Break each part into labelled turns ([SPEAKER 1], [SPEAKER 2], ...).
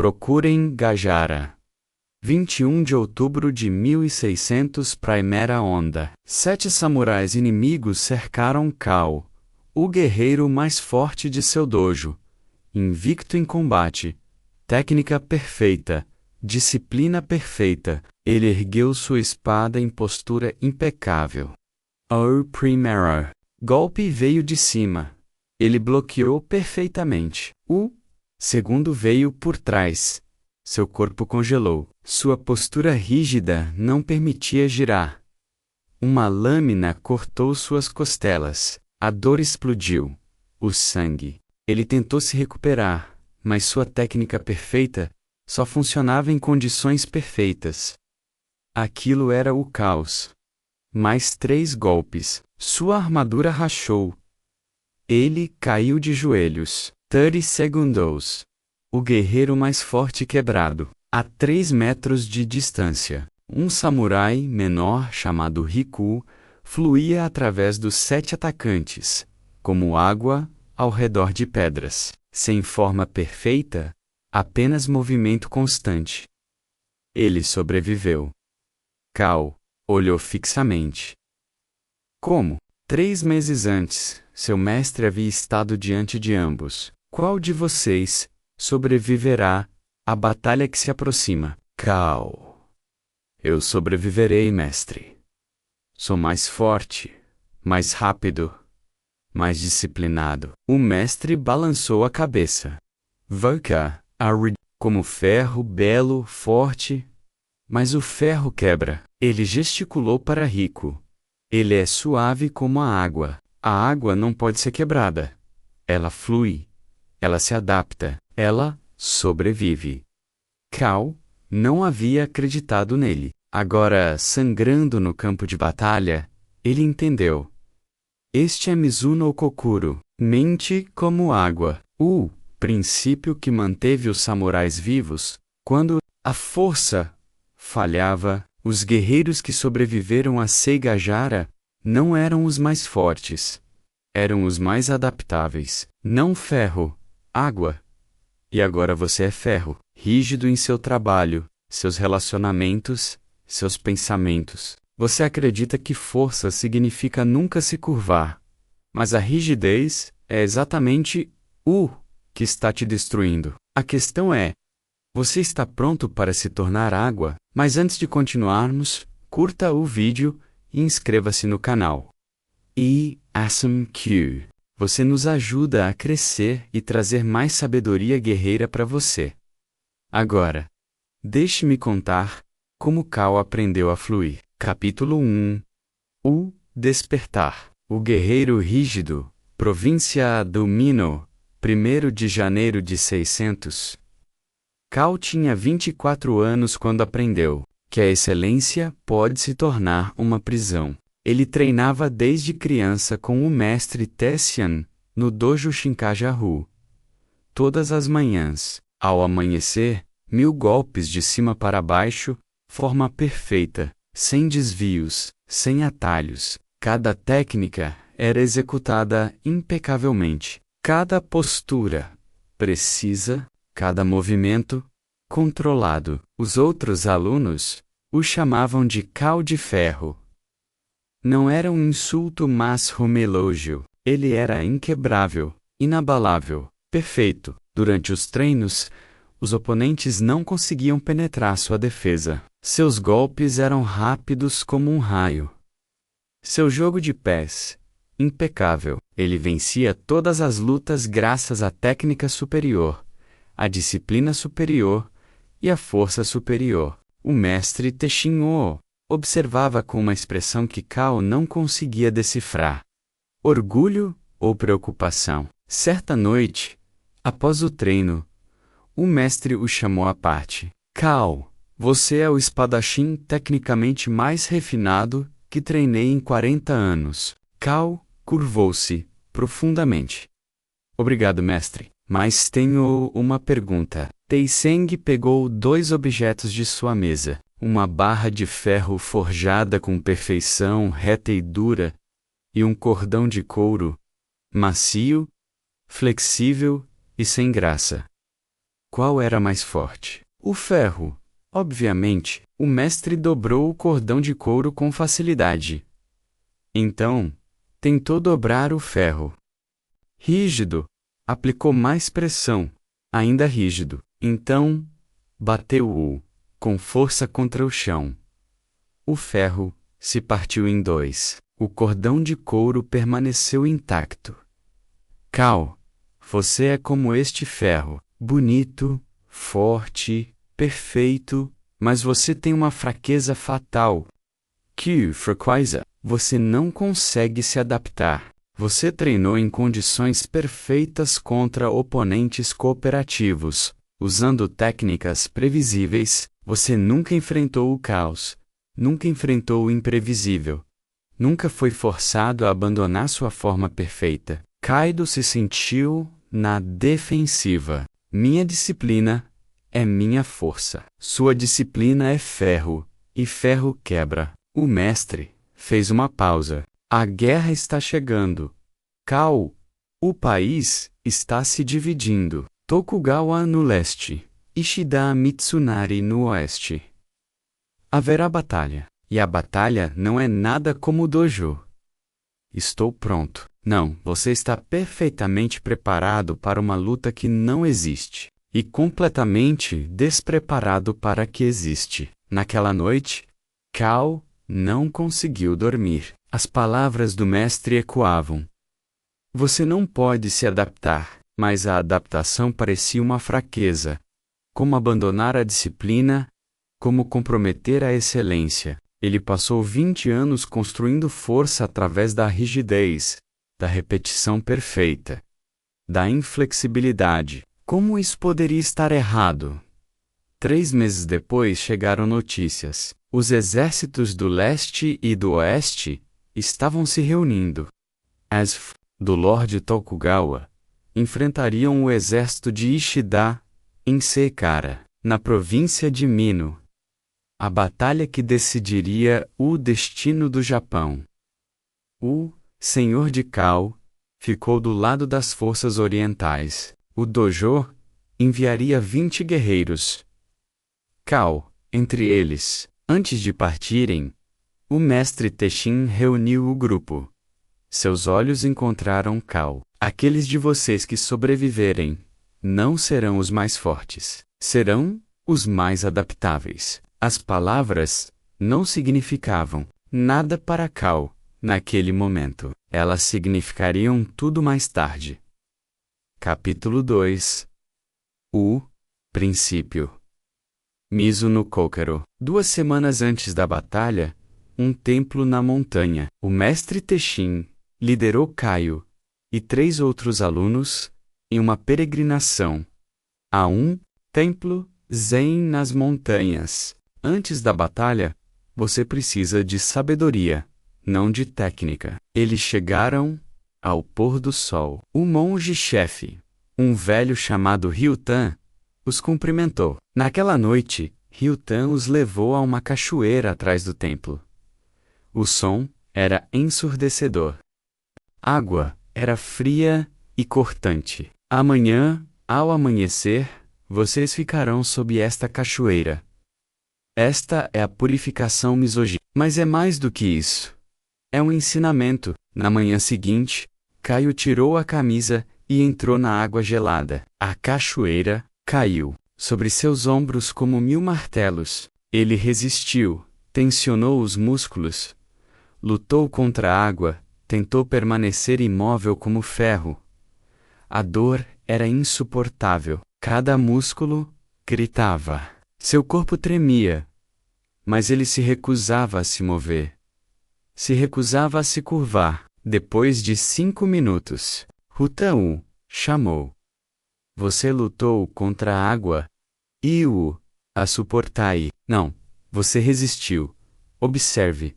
[SPEAKER 1] Procurem Gajara. 21 de outubro de 1600. Primeira onda. 7 samurais inimigos cercaram Kao, o guerreiro mais forte de seu dojo. Invicto em combate, técnica perfeita, disciplina perfeita, ele ergueu sua espada em postura impecável. O primeiro golpe veio de cima. Ele bloqueou perfeitamente. O segundo veio por trás. Seu corpo congelou. Sua postura rígida não permitia girar. Uma lâmina cortou suas costelas. A dor explodiu. O sangue. Ele tentou se recuperar, mas sua técnica perfeita só funcionava em condições perfeitas. Aquilo era o caos. Mais 3 golpes. Sua armadura rachou. Ele caiu de joelhos. 30 segundos. O guerreiro mais forte quebrado. A 3 metros de distância, um samurai menor chamado Riku fluía através dos 7 atacantes, como água ao redor de pedras, sem forma perfeita, apenas movimento constante. Ele sobreviveu. Kao olhou fixamente. Como? 3 meses antes, seu mestre havia estado diante de ambos. Qual de vocês sobreviverá à batalha que se aproxima? Kao. Eu sobreviverei, mestre. Sou mais forte, mais rápido, mais disciplinado. O mestre balançou a cabeça. Vaka, como ferro belo, forte. Mas o ferro quebra. Ele gesticulou para Riku. Ele é suave como a água. A água não pode ser quebrada. Ela flui. Ela se adapta. Ela sobrevive. Kao não havia acreditado nele. Agora, sangrando no campo de batalha, ele entendeu. Este é Mizuno Kokuro, mente como água. O princípio que manteve os samurais vivos. Quando a força falhava, os guerreiros que sobreviveram a Seigajara não eram os mais fortes. Eram os mais adaptáveis. Não ferro, água. E agora você é ferro, rígido em seu trabalho, seus relacionamentos, seus pensamentos. Você acredita que força significa nunca se curvar. Mas a rigidez é exatamente o que está te destruindo. A questão é, você está pronto para se tornar água? Mas antes de continuarmos, curta o vídeo e inscreva-se no canal. Awesome Q. Você nos ajuda a crescer e trazer mais sabedoria guerreira para você. Agora, deixe-me contar como Kao aprendeu a fluir. Capítulo 1. O despertar. O guerreiro rígido, província do Mino, 1º de janeiro de 600. Kao tinha 24 anos quando aprendeu que a excelência pode se tornar uma prisão. Ele treinava desde criança com o mestre Tessian no dojo Shinkajaru. Todas as manhãs, ao amanhecer, 1000 golpes de cima para baixo, forma perfeita, sem desvios, sem atalhos. Cada técnica era executada impecavelmente. Cada postura precisa, cada movimento controlado. Os outros alunos o chamavam de Kao de Ferro. Não era um insulto, mas um elogio. Ele era inquebrável, inabalável, perfeito. Durante os treinos, os oponentes não conseguiam penetrar sua defesa. Seus golpes eram rápidos como um raio. Seu jogo de pés, impecável. Ele vencia todas as lutas graças à técnica superior, à disciplina superior e à força superior. O mestre Teshin-o observava com uma expressão que Kao não conseguia decifrar. Orgulho ou preocupação. Certa noite, após o treino, o mestre o chamou à parte. Kao, você é o espadachim tecnicamente mais refinado que treinei em 40 anos. Kao curvou-se profundamente. Obrigado, mestre. Mas tenho uma pergunta. Teiseng pegou 2 objetos de sua mesa. Uma barra de ferro forjada com perfeição, reta e dura, e um cordão de couro, macio, flexível e sem graça. Qual era mais forte? O ferro. Obviamente, o mestre dobrou o cordão de couro com facilidade. Então, tentou dobrar o ferro. Rígido. Aplicou mais pressão. Ainda rígido. Então, bateu-o com força contra o chão. O ferro se partiu em dois. O cordão de couro permaneceu intacto. Cal, você é como este ferro, bonito, forte, perfeito, mas você tem uma fraqueza fatal. Que fraqueza? Você não consegue se adaptar. Você treinou em condições perfeitas contra oponentes cooperativos. Usando técnicas previsíveis, você nunca enfrentou o caos. Nunca enfrentou o imprevisível. Nunca foi forçado a abandonar sua forma perfeita. Kaido se sentiu na defensiva. Minha disciplina é minha força. Sua disciplina é ferro, e ferro quebra. O mestre fez uma pausa. A guerra está chegando. Cal, o país está se dividindo. Tokugawa no leste, Ishida Mitsunari no oeste. Haverá batalha. E a batalha não é nada como o dojo. Estou pronto. Não, você está perfeitamente preparado para uma luta que não existe. E completamente despreparado para a que existe. Naquela noite, Cal não conseguiu dormir. As palavras do mestre ecoavam. Você não pode se adaptar, mas a adaptação parecia uma fraqueza. Como abandonar a disciplina, como comprometer a excelência. Ele passou 20 anos construindo força através da rigidez, da repetição perfeita, da inflexibilidade. Como isso poderia estar errado? 3 meses depois chegaram notícias. Os exércitos do leste e do oeste estavam se reunindo. As do Lorde Tokugawa enfrentariam o exército de Ishida em Seikara, na província de Mino. A batalha que decidiria o destino do Japão. O Senhor de Cal ficou do lado das forças orientais. O dojo enviaria 20 guerreiros. Cal, entre eles. Antes de partirem, o mestre Tenshin reuniu o grupo. Seus olhos encontraram Cal. Aqueles de vocês que sobreviverem não serão os mais fortes, serão os mais adaptáveis. As palavras não significavam nada para Cal naquele momento. Elas significariam tudo mais tarde. Capítulo 2. O princípio. Mizuno Kokoro. 2 semanas antes da batalha, um templo na montanha. O mestre Tenshin liderou Kaio e 3 outros alunos em uma peregrinação a um templo zen nas montanhas. Antes da batalha, você precisa de sabedoria, não de técnica. Eles chegaram ao pôr do sol. O monge-chefe, um velho chamado Ryutan, os cumprimentou. Naquela noite, Ryutan os levou a uma cachoeira atrás do templo. O som era ensurdecedor. A água era fria e cortante. Amanhã, ao amanhecer, vocês ficarão sob esta cachoeira. Esta é a purificação Misogi. Mas é mais do que isso. É um ensinamento. Na manhã seguinte, Kaio tirou a camisa e entrou na água gelada. A cachoeira caiu sobre seus ombros como 1000 martelos. Ele resistiu, tensionou os músculos, lutou contra a água, tentou permanecer imóvel como ferro. A dor era insuportável. Cada músculo gritava. Seu corpo tremia, mas ele se recusava a se mover. Se recusava a se curvar. Depois de 5 minutos, Ryutan chamou. Você lutou contra a água e a suportai. Não, você resistiu. Observe.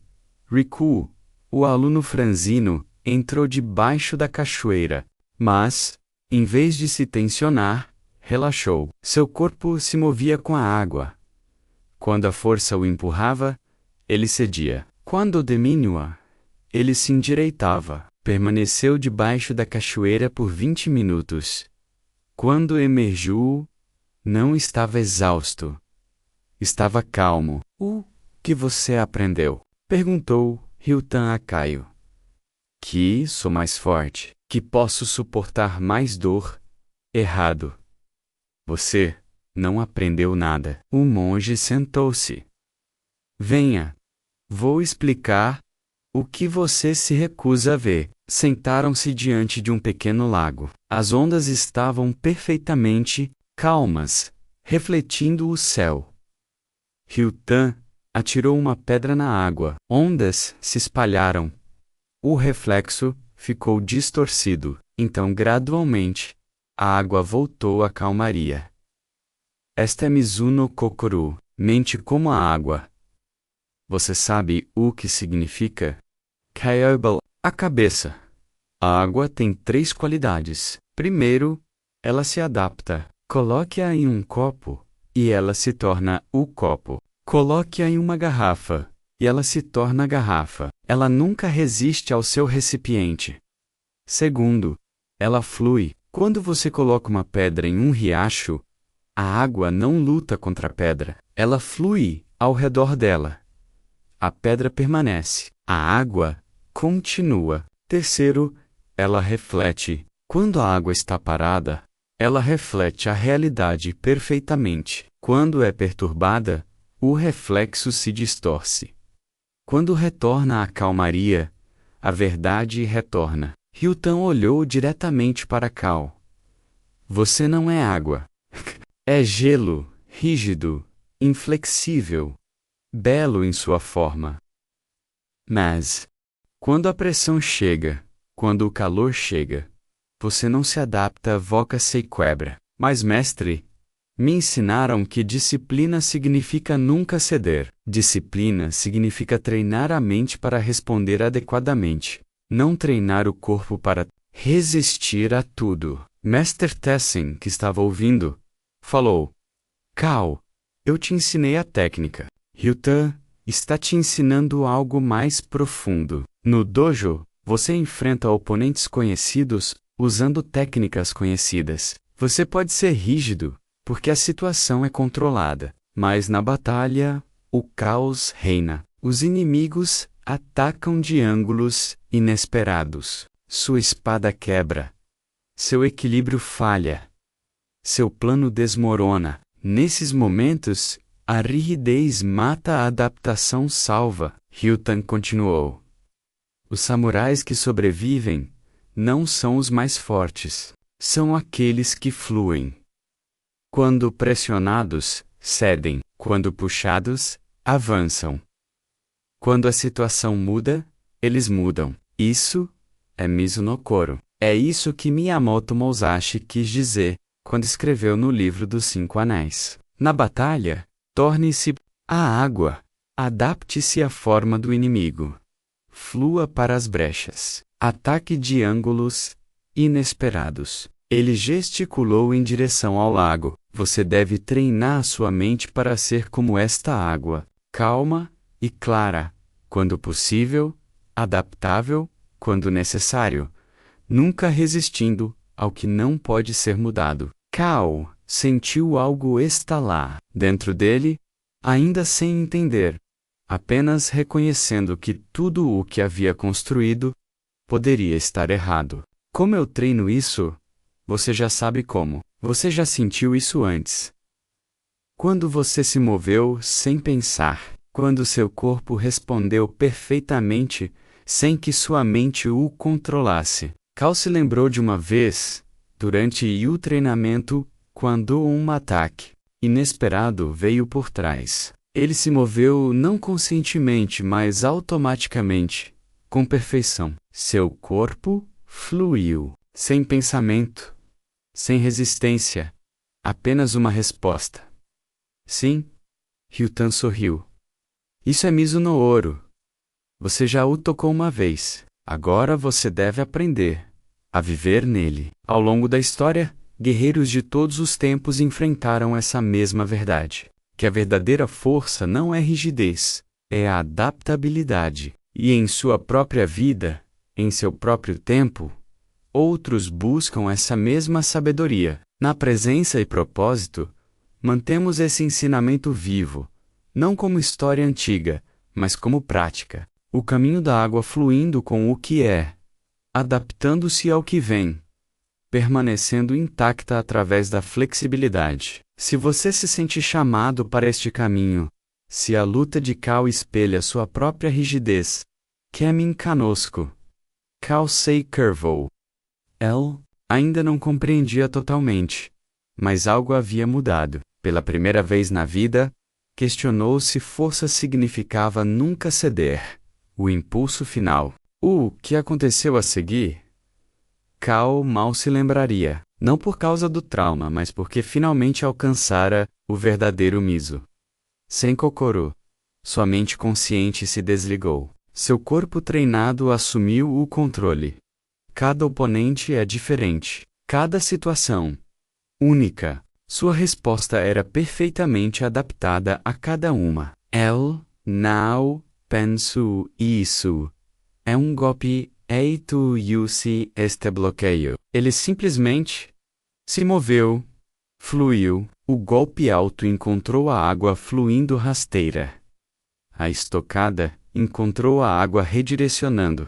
[SPEAKER 1] Riku, o aluno franzino, entrou debaixo da cachoeira, mas, em vez de se tensionar, relaxou. Seu corpo se movia com a água. Quando a força o empurrava, ele cedia. Quando diminuía, ele se endireitava. Permaneceu debaixo da cachoeira por 20 minutos. Quando emergiu, Não estava exausto. Estava calmo. O que você aprendeu? Perguntou Ryutan a Kaio. Que sou mais forte, que posso suportar mais dor. Errado. Você não aprendeu nada. O monge sentou-se. Venha. Vou explicar o que você se recusa a ver. Sentaram-se diante de um pequeno lago. As ondas estavam perfeitamente calmas, refletindo o céu. Ryutan atirou uma pedra na água. Ondas se espalharam. O reflexo ficou distorcido. Então, gradualmente, a água voltou à calmaria. Esta é Mizuno Kokoro, mente como a água. Você sabe o que significa? Kyoibal, a cabeça. A água tem 3 qualidades. Primeiro, ela se adapta. Coloque-a em um copo, e ela se torna o copo. Coloque-a em uma garrafa, e ela se torna a garrafa. Ela nunca resiste ao seu recipiente. Segundo, ela flui. Quando você coloca uma pedra em um riacho, a água não luta contra a pedra. Ela flui ao redor dela. A pedra permanece. A água continua. Terceiro, ela reflete. Quando a água está parada, ela reflete a realidade perfeitamente. Quando é perturbada, o reflexo se distorce. Quando retorna à calmaria, a verdade retorna. Ryutan olhou diretamente para Kao. Você não é água. É gelo, rígido, inflexível, belo em sua forma. Mas, quando a pressão chega, quando o calor chega, você não se adapta, voca-se e quebra. Mas, mestre, me ensinaram que disciplina significa nunca ceder. Disciplina significa treinar a mente para responder adequadamente, não treinar o corpo para resistir a tudo. Mestre Tessin, que estava ouvindo, falou: Kao, eu te ensinei a técnica. Ryutan está te ensinando algo mais profundo. No dojo, você enfrenta oponentes conhecidos usando técnicas conhecidas. Você pode ser rígido, porque a situação é controlada. Mas na batalha, o caos reina. Os inimigos atacam de ângulos inesperados. Sua espada quebra. Seu equilíbrio falha. Seu plano desmorona. Nesses momentos, a rigidez mata, a adaptação salva. Ryutan continuou. Os samurais que sobrevivem não são os mais fortes. São aqueles que fluem. Quando pressionados, cedem. Quando puxados, avançam. Quando a situação muda, eles mudam. Isso é Mizuno Koro. É isso que Miyamoto Musashi quis dizer quando escreveu no livro dos 5 Anéis. Na batalha, torne-se a água. Adapte-se à forma do inimigo. Flua para as brechas. Ataque de ângulos inesperados. Ele gesticulou em direção ao lago. Você deve treinar sua mente para ser como esta água, calma e clara, quando possível, adaptável, quando necessário, nunca resistindo ao que não pode ser mudado. Kao sentiu algo estalar dentro dele, ainda sem entender, apenas reconhecendo que tudo o que havia construído poderia estar errado. Como eu treino isso? Você já sabe como. Você já sentiu isso antes. Quando você se moveu sem pensar, quando seu corpo respondeu perfeitamente, sem que sua mente o controlasse. Kao se lembrou de uma vez, durante o treinamento, quando um ataque inesperado veio por trás. Ele se moveu não conscientemente, mas automaticamente, com perfeição. Seu corpo fluiu, sem pensamento, sem resistência, apenas uma resposta. Sim, Ryutan sorriu. Isso é Mizuno Oro. Você já o tocou uma vez. Agora você deve aprender a viver nele. Ao longo da história, guerreiros de todos os tempos enfrentaram essa mesma verdade. Que a verdadeira força não é rigidez, é a adaptabilidade. E em sua própria vida, em seu próprio tempo, outros buscam essa mesma sabedoria. Na presença e propósito, Mantemos esse ensinamento vivo, não como história antiga, mas como prática. O caminho da água fluindo com o que é, adaptando-se ao que vem, permanecendo intacta através da flexibilidade. Se você se sente chamado para este caminho, se a luta de Cal espelha sua própria rigidez, caminhe conosco. Cal se curvou. Ele ainda não compreendia totalmente, mas algo havia mudado. Pela primeira vez na vida, questionou se força significava nunca ceder. O impulso final. O que aconteceu a seguir? Cal mal se lembraria, não por causa do trauma, mas porque finalmente alcançara o verdadeiro miso. Sem Kokoro, sua mente consciente se desligou. Seu corpo treinado assumiu o controle. Cada oponente é diferente. Cada situação única. Sua resposta era perfeitamente adaptada a cada uma. Ele não penso isso. É um golpe. Eito use este bloqueio. Ele simplesmente se moveu, fluiu. O golpe alto encontrou a água fluindo rasteira. A estocada encontrou a água redirecionando.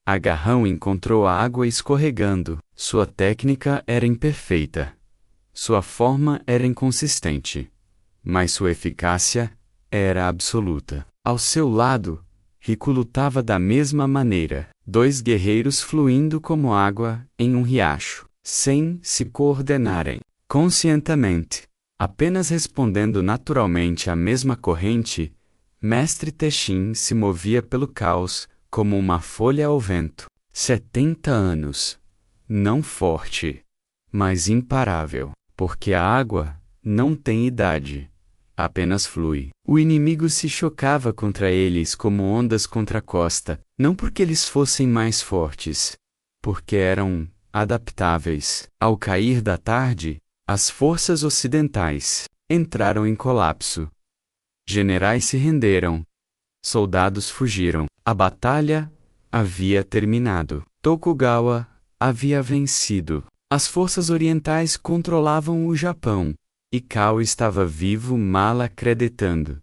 [SPEAKER 1] Agarrão encontrou a água escorregando. Sua técnica era imperfeita. Sua forma era inconsistente. Mas sua eficácia era absoluta. Ao seu lado, Riku lutava da mesma maneira. Dois guerreiros fluindo como água em um riacho, sem se coordenarem conscientemente, apenas respondendo naturalmente à mesma corrente. Mestre Tenshin se movia pelo caos, como uma folha ao vento. 70 anos. Não forte, mas imparável, porque a água não tem idade, apenas flui. O inimigo se chocava contra eles como ondas contra a costa, não porque eles fossem mais fortes, porque eram adaptáveis. Ao cair da tarde, as forças ocidentais entraram em colapso. Generais se renderam. Soldados fugiram. A batalha havia terminado. Tokugawa havia vencido. As forças orientais controlavam o Japão. E Cal estava vivo mal acreditando.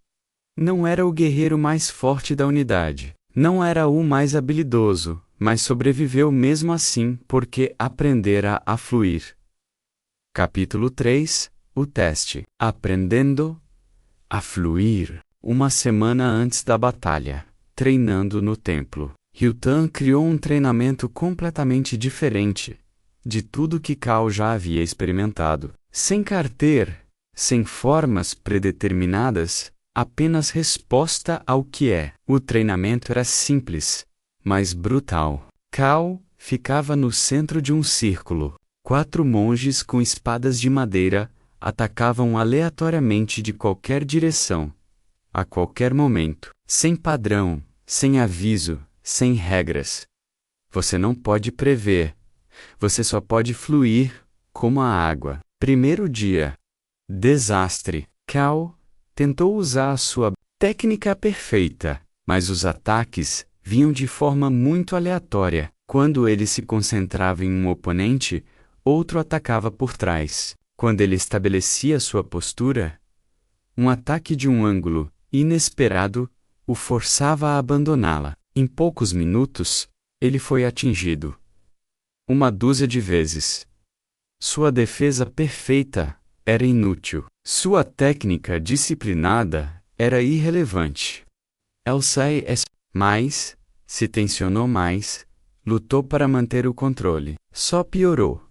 [SPEAKER 1] Não era o guerreiro mais forte da unidade. Não era o mais habilidoso, mas sobreviveu mesmo assim porque aprendera a fluir. Capítulo 3 – O teste. Aprendendo a fluir. Uma semana antes da batalha, treinando no templo, Ryutan criou um treinamento completamente diferente de tudo que Cal já havia experimentado. Sem carter, sem formas predeterminadas, apenas resposta ao que é. O treinamento era simples, mas brutal. Cal ficava no centro de um círculo. 4 monges com espadas de madeira atacavam aleatoriamente de qualquer direção, a qualquer momento, sem padrão, sem aviso, sem regras. Você não pode prever. Você só pode fluir como a água. Primeiro dia. Desastre. Cal tentou usar a sua técnica perfeita, mas os ataques vinham de forma muito aleatória. Quando ele se concentrava em um oponente, outro atacava por trás. Quando ele estabelecia sua postura, um ataque de um ângulo inesperado o forçava a abandoná-la. Em poucos minutos, ele foi atingido 1 dúzia de vezes. Sua defesa perfeita era inútil. Sua técnica disciplinada era irrelevante. Mais, se tensionou mais, lutou para manter o controle. Só piorou.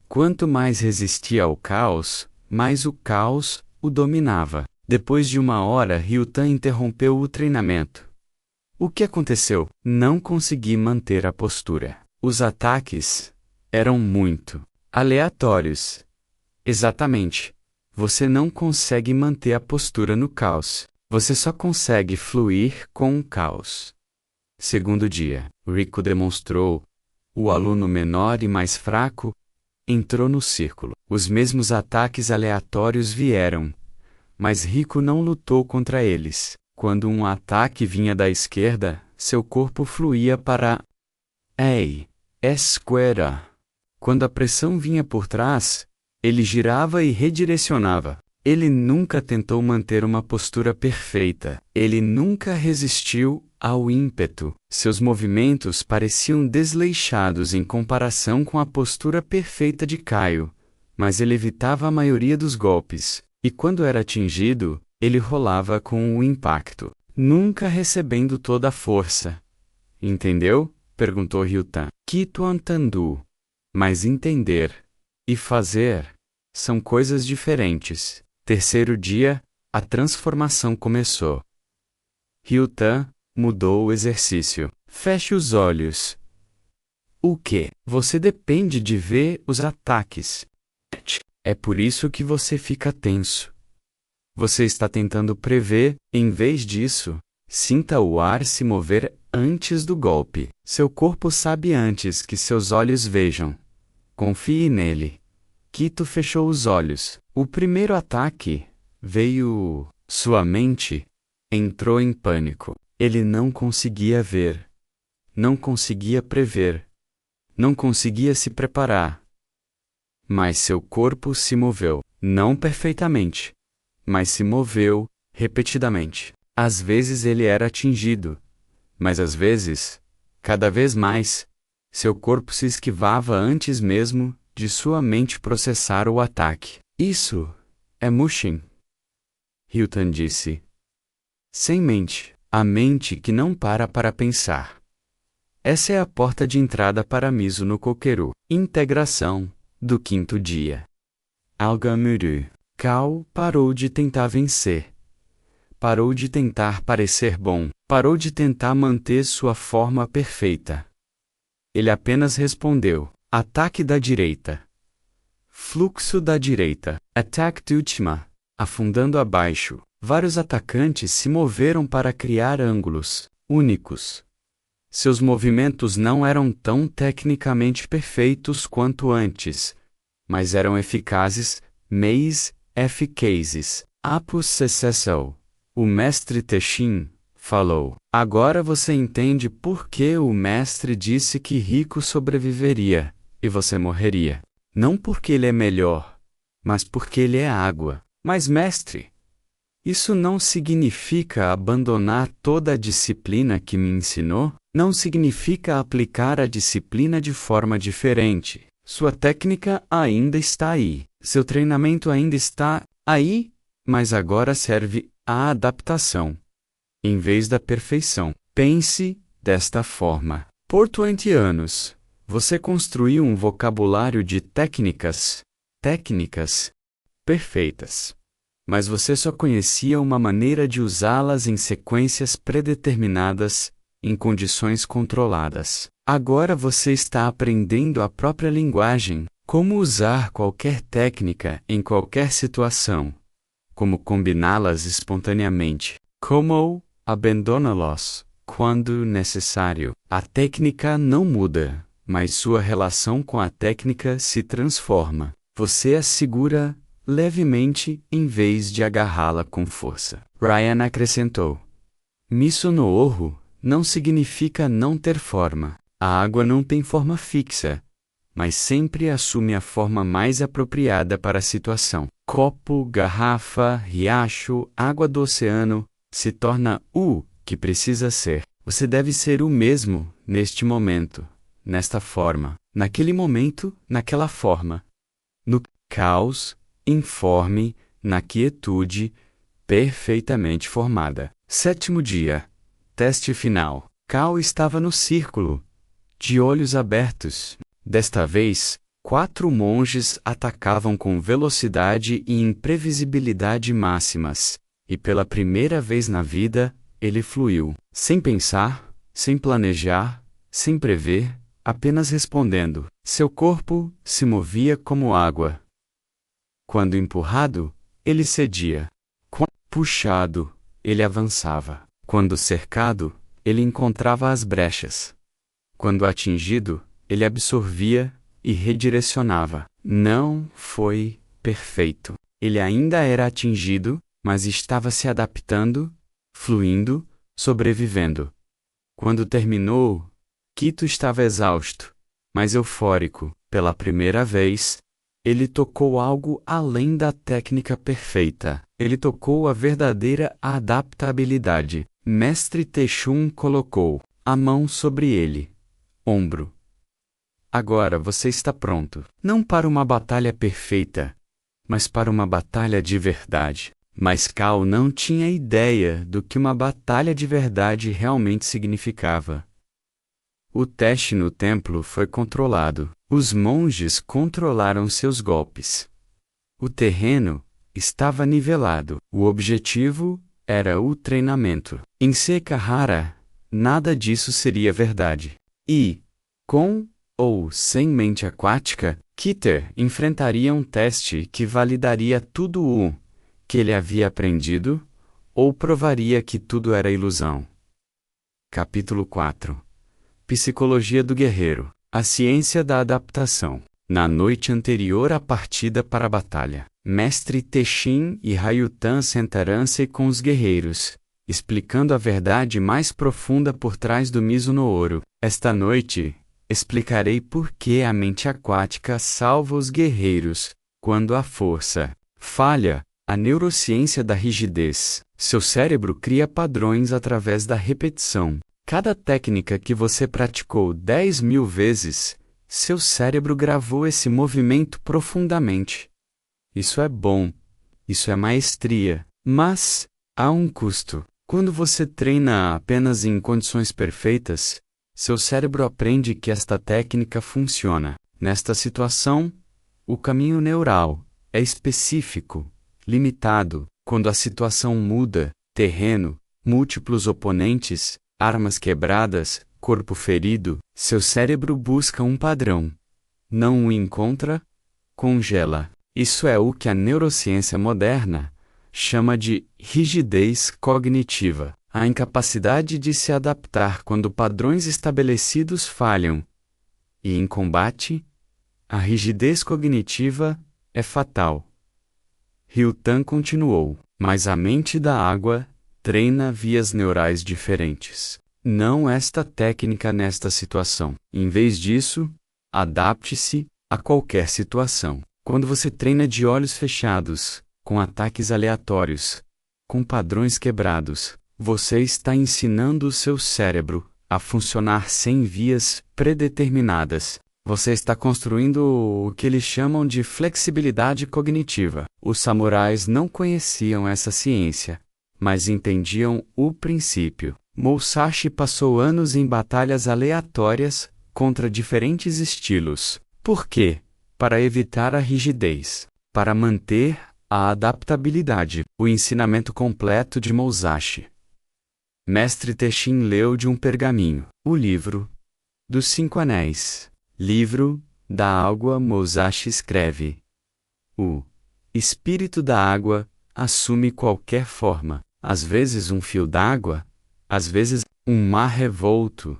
[SPEAKER 1] Quanto mais resistia ao caos, mais o caos o dominava. Depois de 1 hora, Ryutan interrompeu o treinamento. O que aconteceu? Não consegui manter a postura. Os ataques eram muito aleatórios. Exatamente. Você não consegue manter a postura no caos. Você só consegue fluir com o caos. Segundo dia, Riku demonstrou. O aluno menor e mais fraco entrou no círculo. Os mesmos ataques aleatórios vieram, mas Riku não lutou contra eles. Quando um ataque vinha da esquerda, seu corpo fluía para esquerda. Quando a pressão vinha por trás, ele girava e redirecionava. Ele nunca tentou manter uma postura perfeita. Ele nunca resistiu ao ímpeto. Seus movimentos pareciam desleixados em comparação com a postura perfeita de Caio, mas ele evitava a maioria dos golpes, e quando era atingido, ele rolava com o impacto, nunca recebendo toda a força. Entendeu? Perguntou Ryutan. Kito entendu. Mas entender e fazer são coisas diferentes. Terceiro dia, a transformação começou. Ryutan mudou o exercício. Feche os olhos. O quê? Você depende de ver os ataques. É por isso que você fica tenso. Você está tentando prever, em vez disso, sinta o ar se mover antes do golpe. Seu corpo sabe antes que seus olhos vejam. Confie nele. Kito fechou os olhos. O primeiro ataque veio. Sua mente entrou em pânico. Ele não conseguia ver. Não conseguia prever. Não conseguia se preparar. Mas seu corpo se moveu. Não perfeitamente, mas se moveu repetidamente. Às vezes ele era atingido, mas às vezes, cada vez mais, seu corpo se esquivava antes mesmo de sua mente processar o ataque. Isso é Mushin, Ryutan disse. Sem mente, a mente que não para pensar. Essa é a porta de entrada para Mizu no Kokeru. Integração do quinto dia. Algamuru. Kao parou de tentar vencer. Parou de tentar parecer bom. Parou de tentar manter sua forma perfeita. Ele apenas respondeu: ataque da direita. Fluxo da direita. Attack Tsuchima. Afundando abaixo, vários atacantes se moveram para criar ângulos únicos. Seus movimentos não eram tão tecnicamente perfeitos quanto antes, mas eram eficazes, mais eficazes. Apus cessou. O mestre Teshin falou. Agora você entende por que o mestre disse que Rico sobreviveria, e você morreria. Não porque ele é melhor, mas porque ele é água. Mas mestre, isso não significa abandonar toda a disciplina que me ensinou? Não significa aplicar a disciplina de forma diferente. Sua técnica ainda está aí. Seu treinamento ainda está aí, mas agora serve à adaptação, em vez da perfeição. Pense desta forma. Por 20 anos, você construiu um vocabulário de técnicas perfeitas. Mas você só conhecia uma maneira de usá-las em sequências predeterminadas, em condições controladas. Agora você está aprendendo a própria linguagem, como usar qualquer técnica em qualquer situação, como combiná-las espontaneamente, como abandoná-las quando necessário. A técnica não muda, mas sua relação com a técnica se transforma. Você a segura levemente em vez de agarrá-la com força. Ryan acrescentou: Miso no Oru não significa não ter forma. A água não tem forma fixa, mas sempre assume a forma mais apropriada para a situação. Copo, garrafa, riacho, água do oceano, se torna o que precisa ser. Você deve ser o mesmo neste momento, nesta forma, naquele momento, naquela forma. No caos, informe, na quietude, perfeitamente formada. Sétimo dia. Teste final. Kao estava no círculo, de olhos abertos. Desta vez, 4 monges atacavam com velocidade e imprevisibilidade máximas, e pela primeira vez na vida, ele fluiu. Sem pensar, sem planejar, sem prever, apenas respondendo. Seu corpo se movia como água. Quando empurrado, ele cedia. Quando puxado, ele avançava. Quando cercado, ele encontrava as brechas. Quando atingido, ele absorvia e redirecionava. Não foi perfeito. Ele ainda era atingido, mas estava se adaptando, fluindo, sobrevivendo. Quando terminou, Kito estava exausto, mas eufórico. Pela primeira vez, Ele tocou algo além da técnica perfeita. Ele tocou a verdadeira adaptabilidade. Mestre Teixum colocou a mão sobre ele. Ombro. Agora você está pronto. Não para uma batalha perfeita, mas para uma batalha de verdade. Mas Cao não tinha ideia do que uma batalha de verdade realmente significava. O teste no templo foi controlado. Os monges controlaram seus golpes. O terreno estava nivelado. O objetivo era o treinamento. Em Sekihara, nada disso seria verdade. E, com ou sem mente aquática, Kitter enfrentaria um teste que validaria tudo o que ele havia aprendido, ou provaria que tudo era ilusão. Capítulo 4. Psicologia do Guerreiro. A ciência da adaptação. Na noite anterior à partida para a batalha, Mestre Teixin e Rayutan sentaram-se com os guerreiros, explicando a verdade mais profunda por trás do Mizuno Ouro. Esta noite, explicarei por que a mente aquática salva os guerreiros, quando a força falha. A neurociência da rigidez. Seu cérebro cria padrões através da repetição. Cada técnica que você praticou 10.000 vezes, seu cérebro gravou esse movimento profundamente. Isso é bom. Isso é maestria. Mas há um custo. Quando você treina apenas em condições perfeitas, seu cérebro aprende que esta técnica funciona. Nesta situação, o caminho neural é específico, limitado. Quando a situação muda, terreno, múltiplos oponentes, armas quebradas, corpo ferido, seu cérebro busca um padrão. Não o encontra? Congela. Isso é o que a neurociência moderna chama de rigidez cognitiva. A incapacidade de se adaptar quando padrões estabelecidos falham. E em combate, a rigidez cognitiva é fatal. Ryu-tan continuou, mas a mente da água treina vias neurais diferentes. Não esta técnica nesta situação. Em vez disso, adapte-se a qualquer situação. Quando você treina de olhos fechados, com ataques aleatórios, com padrões quebrados, você está ensinando o seu cérebro a funcionar sem vias predeterminadas. Você está construindo o que eles chamam de flexibilidade cognitiva. Os samurais não conheciam essa ciência, mas entendiam o princípio. Musashi passou anos em batalhas aleatórias contra diferentes estilos. Por quê? Para evitar a rigidez. Para manter a adaptabilidade. O ensinamento completo de Musashi. Mestre Teixin leu de um pergaminho. O livro dos 5 Anéis. Livro da água. Musashi escreve. O espírito da água assume qualquer forma. Às vezes um fio d'água, às vezes um mar revolto.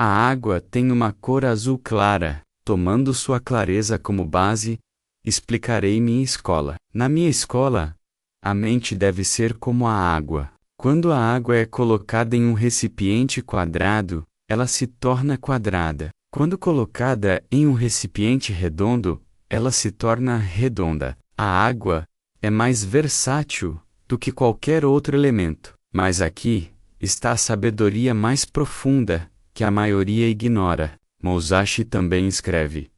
[SPEAKER 1] A água tem uma cor azul clara. Tomando sua clareza como base, explicarei minha escola. Na minha escola, a mente deve ser como a água. Quando a água é colocada em um recipiente quadrado, ela se torna quadrada. Quando colocada em um recipiente redondo, ela se torna redonda. A água é mais versátil do que qualquer outro elemento. Mas aqui está a sabedoria mais profunda, que a maioria ignora. Musashi também escreve.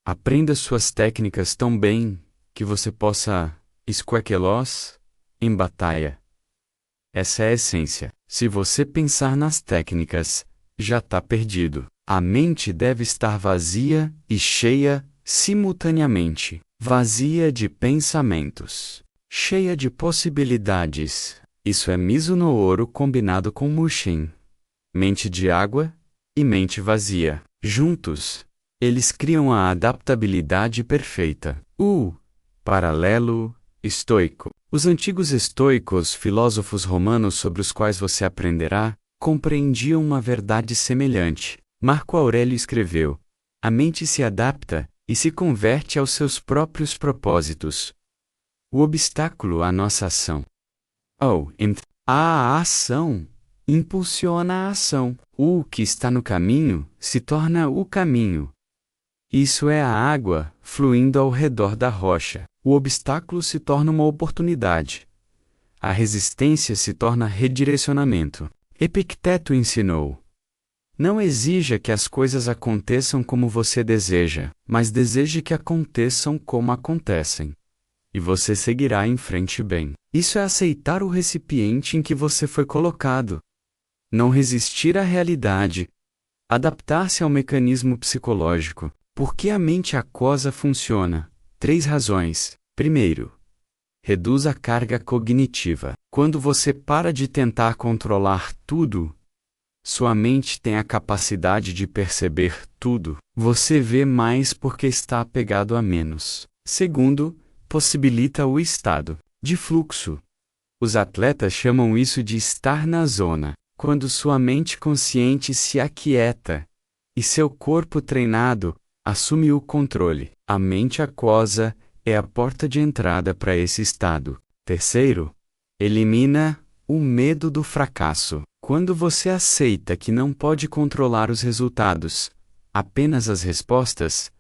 [SPEAKER 1] Aprenda suas técnicas tão bem que você possa esquequelós em batalha. Essa é a essência. Se você pensar nas técnicas, já está perdido. A mente deve estar vazia e cheia simultaneamente. Vazia de pensamentos. Cheia de possibilidades. Isso é Mizuno Ouro combinado com Mushin. Mente de água e mente vazia. Juntos, eles criam a adaptabilidade perfeita. O paralelo estoico. Os antigos estoicos, filósofos romanos sobre os quais você aprenderá, compreendiam uma verdade semelhante. Marco Aurélio escreveu: a mente se adapta e se converte aos seus próprios propósitos. O obstáculo à nossa ação. A ação impulsiona a ação. O que está no caminho se torna o caminho. Isso é a água fluindo ao redor da rocha. O obstáculo se torna uma oportunidade. A resistência se torna redirecionamento. Epicteto ensinou: não exija que as coisas aconteçam como você deseja, mas deseje que aconteçam como acontecem. E você seguirá em frente bem. Isso é aceitar o recipiente em que você foi colocado. Não resistir à realidade. Adaptar-se ao mecanismo psicológico. Por que a mente aquosa funciona? 3 razões. Primeiro, reduz a carga cognitiva. Quando você para de tentar controlar tudo, sua mente tem a capacidade de perceber tudo. Você vê mais porque está apegado a menos. Segundo, possibilita o estado de fluxo. Os atletas chamam isso de estar na zona. Quando sua mente consciente se aquieta e seu corpo treinado assume o controle. A mente aquosa é a porta de entrada para esse estado. Terceiro, elimina o medo do fracasso. Quando você aceita que não pode controlar os resultados, apenas as respostas,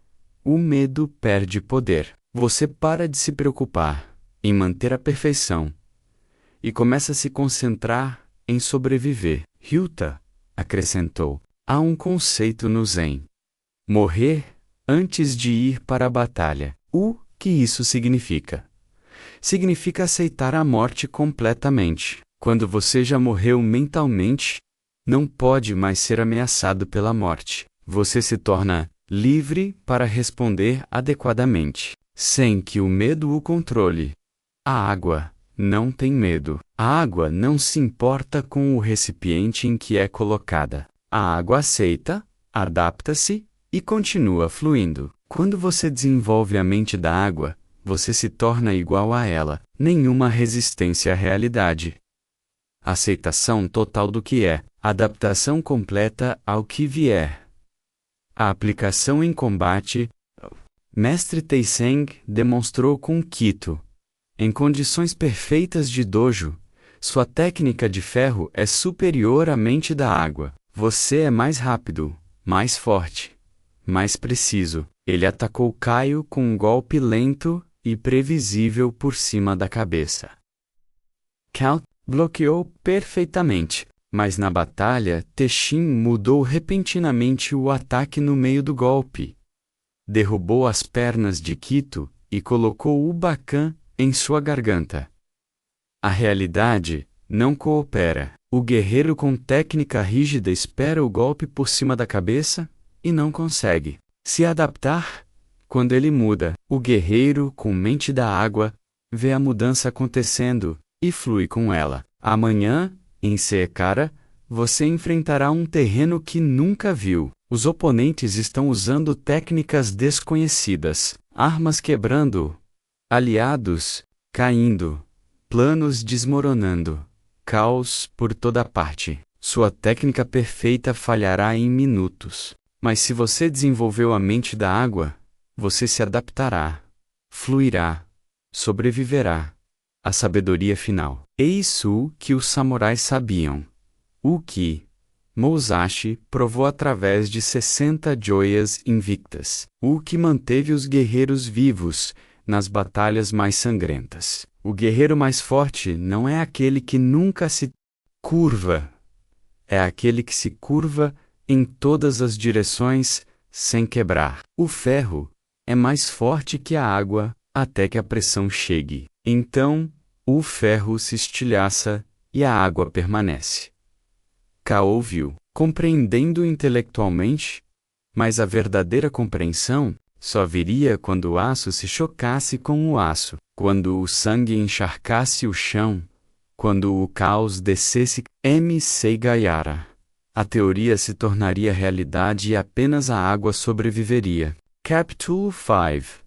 [SPEAKER 1] o medo perde poder. Você para de se preocupar em manter a perfeição e começa a se concentrar em sobreviver. Ryuta acrescentou: há um conceito no Zen: morrer antes de ir para a batalha. O que isso significa? Significa aceitar a morte completamente. Quando você já morreu mentalmente, não pode mais ser ameaçado pela morte. Você se torna livre para responder adequadamente, sem que o medo o controle. A água não tem medo. A água não se importa com o recipiente em que é colocada. A água aceita, adapta-se e continua fluindo. Quando você desenvolve a mente da água, você se torna igual a ela. Nenhuma resistência à realidade. Aceitação total do que é. Adaptação completa ao que vier. A aplicação em combate. Mestre Taizeng demonstrou com Kito. Em condições perfeitas de dojo, sua técnica de ferro é superior à mente da água. Você é mais rápido, mais forte, mais preciso. Ele atacou Caio com um golpe lento e previsível por cima da cabeça. Cao bloqueou perfeitamente, mas na batalha, Tenshin mudou repentinamente o ataque no meio do golpe. Derrubou as pernas de Kito e colocou o Bakan em sua garganta. A realidade não coopera. O guerreiro com técnica rígida espera o golpe por cima da cabeça e não consegue se adaptar. Quando ele muda, o guerreiro com mente da água vê a mudança acontecendo e flui com ela. Amanhã, em Secara, você enfrentará um terreno que nunca viu. Os oponentes estão usando técnicas desconhecidas, armas quebrando, aliados caindo, planos desmoronando, caos por toda parte. Sua técnica perfeita falhará em minutos. Mas se você desenvolveu a mente da água, você se adaptará, fluirá, sobreviverá. A sabedoria final. Eis o que os samurais sabiam. O que Musashi provou através de 60 joias invictas. O que manteve os guerreiros vivos nas batalhas mais sangrentas. O guerreiro mais forte não é aquele que nunca se curva. É aquele que se curva em todas as direções sem quebrar. O ferro é mais forte que a água até que a pressão chegue. Então, o ferro se estilhaça e a água permanece. Cao viu, compreendendo intelectualmente, mas a verdadeira compreensão só viria quando o aço se chocasse com o aço, quando o sangue encharcasse o chão, quando o caos descesse. M.C. Gayara. A teoria se tornaria realidade e apenas a água sobreviveria. Capítulo 5.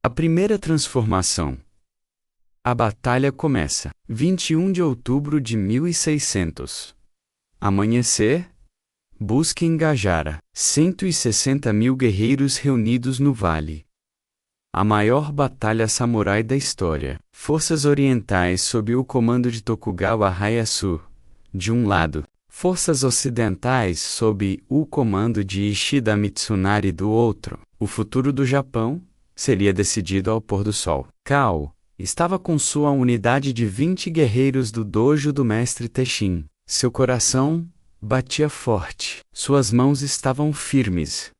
[SPEAKER 1] A primeira transformação. A batalha começa. 21 de outubro de 1600. Amanhecer. Busca em Gajara. 160.000 guerreiros reunidos no vale. A maior batalha samurai da história. Forças orientais sob o comando de Tokugawa Ieyasu, de um lado. Forças ocidentais sob o comando de Ishida Mitsunari do outro. O futuro do Japão seria decidido ao pôr do sol. Kao estava com sua unidade de 20 guerreiros do dojo do mestre Tenshin. Seu coração batia forte. Suas mãos estavam firmes.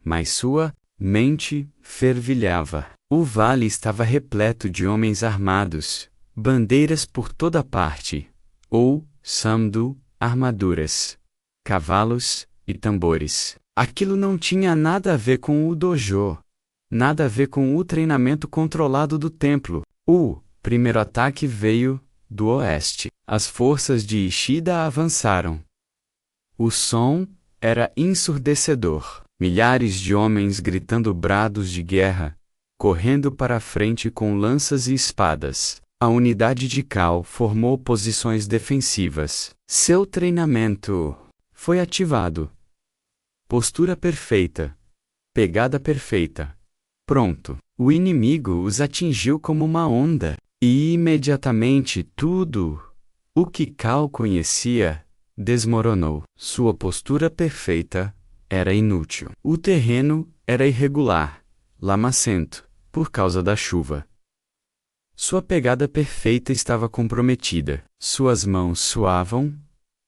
[SPEAKER 1] Mas sua mente fervilhava. O vale estava repleto de homens armados, bandeiras por toda parte, ou, samdo, armaduras, cavalos e tambores. Aquilo não tinha nada a ver com o dojo. Nada a ver com o treinamento controlado do templo. O primeiro ataque veio do oeste. As forças de Ishida avançaram. O som era ensurdecedor. Milhares de homens gritando brados de guerra, correndo para a frente com lanças e espadas. A unidade de Kao formou posições defensivas. Seu treinamento foi ativado. Postura perfeita. Pegada perfeita. Pronto. O inimigo os atingiu como uma onda. E imediatamente tudo o que Kao conhecia desmoronou. Sua postura perfeita era inútil. O terreno era irregular, lamacento, por causa da chuva. Sua pegada perfeita estava comprometida. Suas mãos suavam,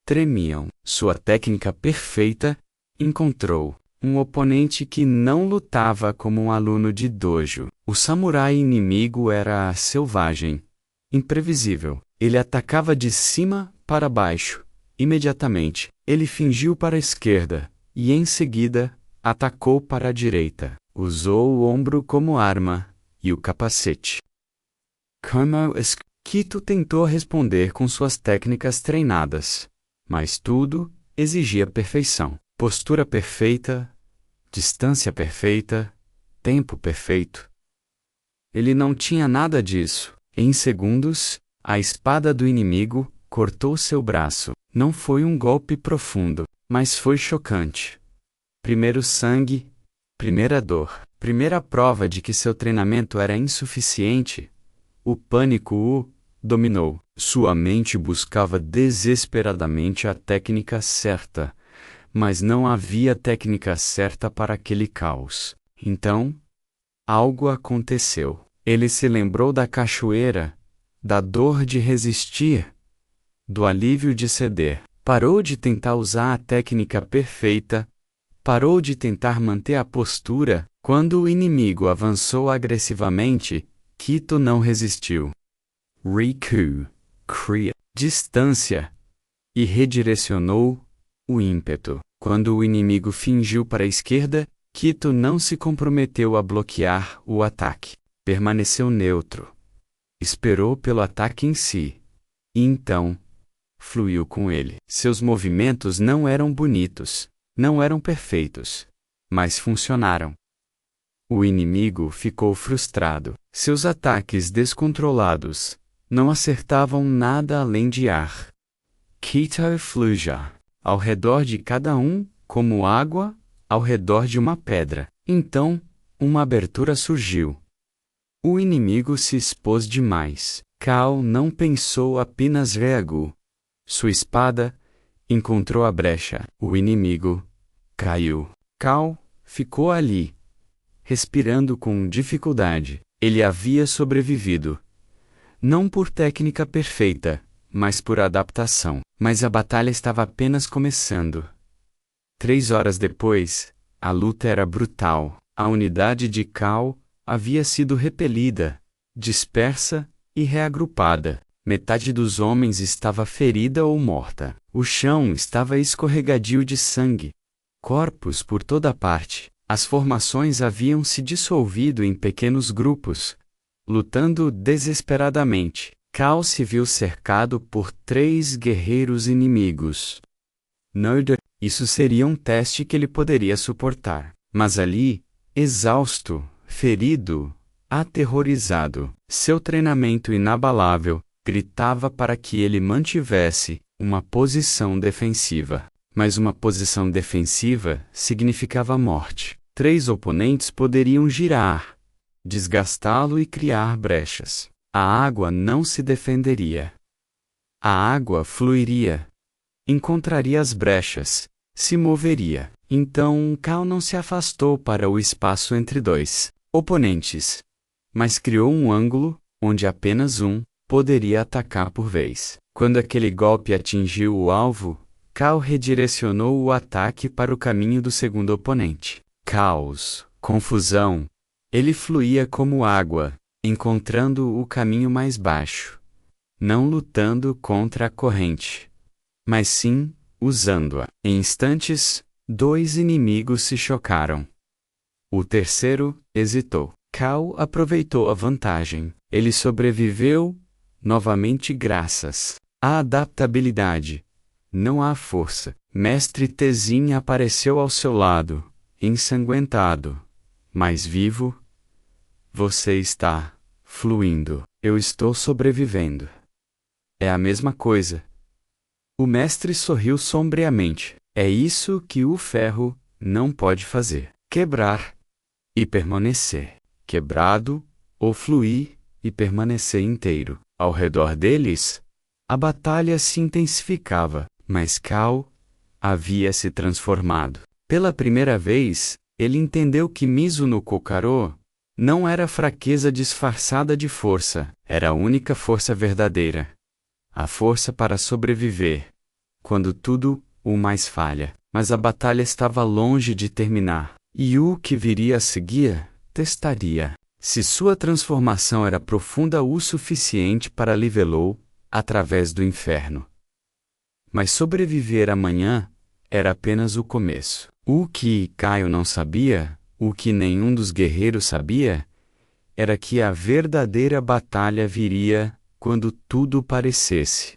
[SPEAKER 1] tremiam. Sua técnica perfeita encontrou um oponente que não lutava como um aluno de dojo. O samurai inimigo era selvagem, imprevisível. Ele atacava de cima para baixo. Imediatamente, ele fingiu para a esquerda e, em seguida, atacou para a direita. Usou o ombro como arma e o capacete. Kito tentou responder com suas técnicas treinadas, mas tudo exigia perfeição. Postura perfeita, distância perfeita, tempo perfeito. Ele não tinha nada disso. Em segundos, a espada do inimigo cortou seu braço. Não foi um golpe profundo, mas foi chocante. Primeiro sangue, primeira dor, primeira prova de que seu treinamento era insuficiente. O pânico o dominou. Sua mente buscava desesperadamente a técnica certa, mas não havia técnica certa para aquele caos. Então, algo aconteceu. Ele se lembrou da cachoeira, da dor de resistir, do alívio de ceder. Parou de tentar usar a técnica perfeita, parou de tentar manter a postura. Quando o inimigo avançou agressivamente, Kito não resistiu. Riku, cria distância e redirecionou o ímpeto. Quando o inimigo fingiu para a esquerda, Kito não se comprometeu a bloquear o ataque. Permaneceu neutro. Esperou pelo ataque em si. E então, fluiu com ele. Seus movimentos não eram bonitos, não eram perfeitos, mas funcionaram. O inimigo ficou frustrado. Seus ataques descontrolados não acertavam nada além de ar. Kito fluía ao redor de cada um, como água ao redor de uma pedra. Então, uma abertura surgiu. O inimigo se expôs demais. Kao não pensou apenas regu. Sua espada encontrou a brecha. O inimigo caiu. Kao ficou ali, respirando com dificuldade. Ele havia sobrevivido. Não por técnica perfeita, mas por adaptação. Mas a batalha estava apenas começando. 3 horas depois, a luta era brutal. A unidade de Kao havia sido repelida, dispersa e reagrupada. Metade dos homens estava ferida ou morta. O chão estava escorregadio de sangue. Corpos por toda parte. As formações haviam se dissolvido em pequenos grupos, lutando desesperadamente. Kao se viu cercado por 3 guerreiros inimigos. Isso seria um teste que ele poderia suportar. Mas ali, exausto, ferido, aterrorizado, seu treinamento inabalável gritava para que ele mantivesse uma posição defensiva. Mas uma posição defensiva significava morte. 3 oponentes poderiam girar, desgastá-lo e criar brechas. A água não se defenderia. A água fluiria, encontraria as brechas se moveria. Então Cao não se afastou para o espaço entre dois oponentes, mas criou um ângulo, onde apenas um poderia atacar por vez. Quando aquele golpe atingiu o alvo, Cao redirecionou o ataque para o caminho do segundo oponente. Caos, confusão. Ele fluía como água, encontrando o caminho mais baixo, não lutando contra a corrente, mas sim usando-a. Em instantes, dois inimigos se chocaram. O terceiro hesitou. Cao aproveitou a vantagem. Ele sobreviveu, novamente graças à adaptabilidade, não à força. Mestre Tenzin apareceu ao seu lado, ensanguentado, mas vivo. Você está fluindo. Eu estou sobrevivendo. É a mesma coisa. O mestre sorriu sombriamente. É isso que o ferro não pode fazer. Quebrar e permanecer. Quebrado, ou fluir e permanecer inteiro. Ao redor deles, a batalha se intensificava, mas Cao havia se transformado. Pela primeira vez, ele entendeu que Mizuno Kokaro não era fraqueza disfarçada de força, era a única força verdadeira. A força para sobreviver, quando tudo o mais falha. Mas a batalha estava longe de terminar, e o que viria a seguir testaria se sua transformação era profunda o suficiente para livê-lo através do inferno. Mas sobreviver amanhã era apenas o começo. O que Caio não sabia, o que nenhum dos guerreiros sabia, era que a verdadeira batalha viria quando tudo parecesse.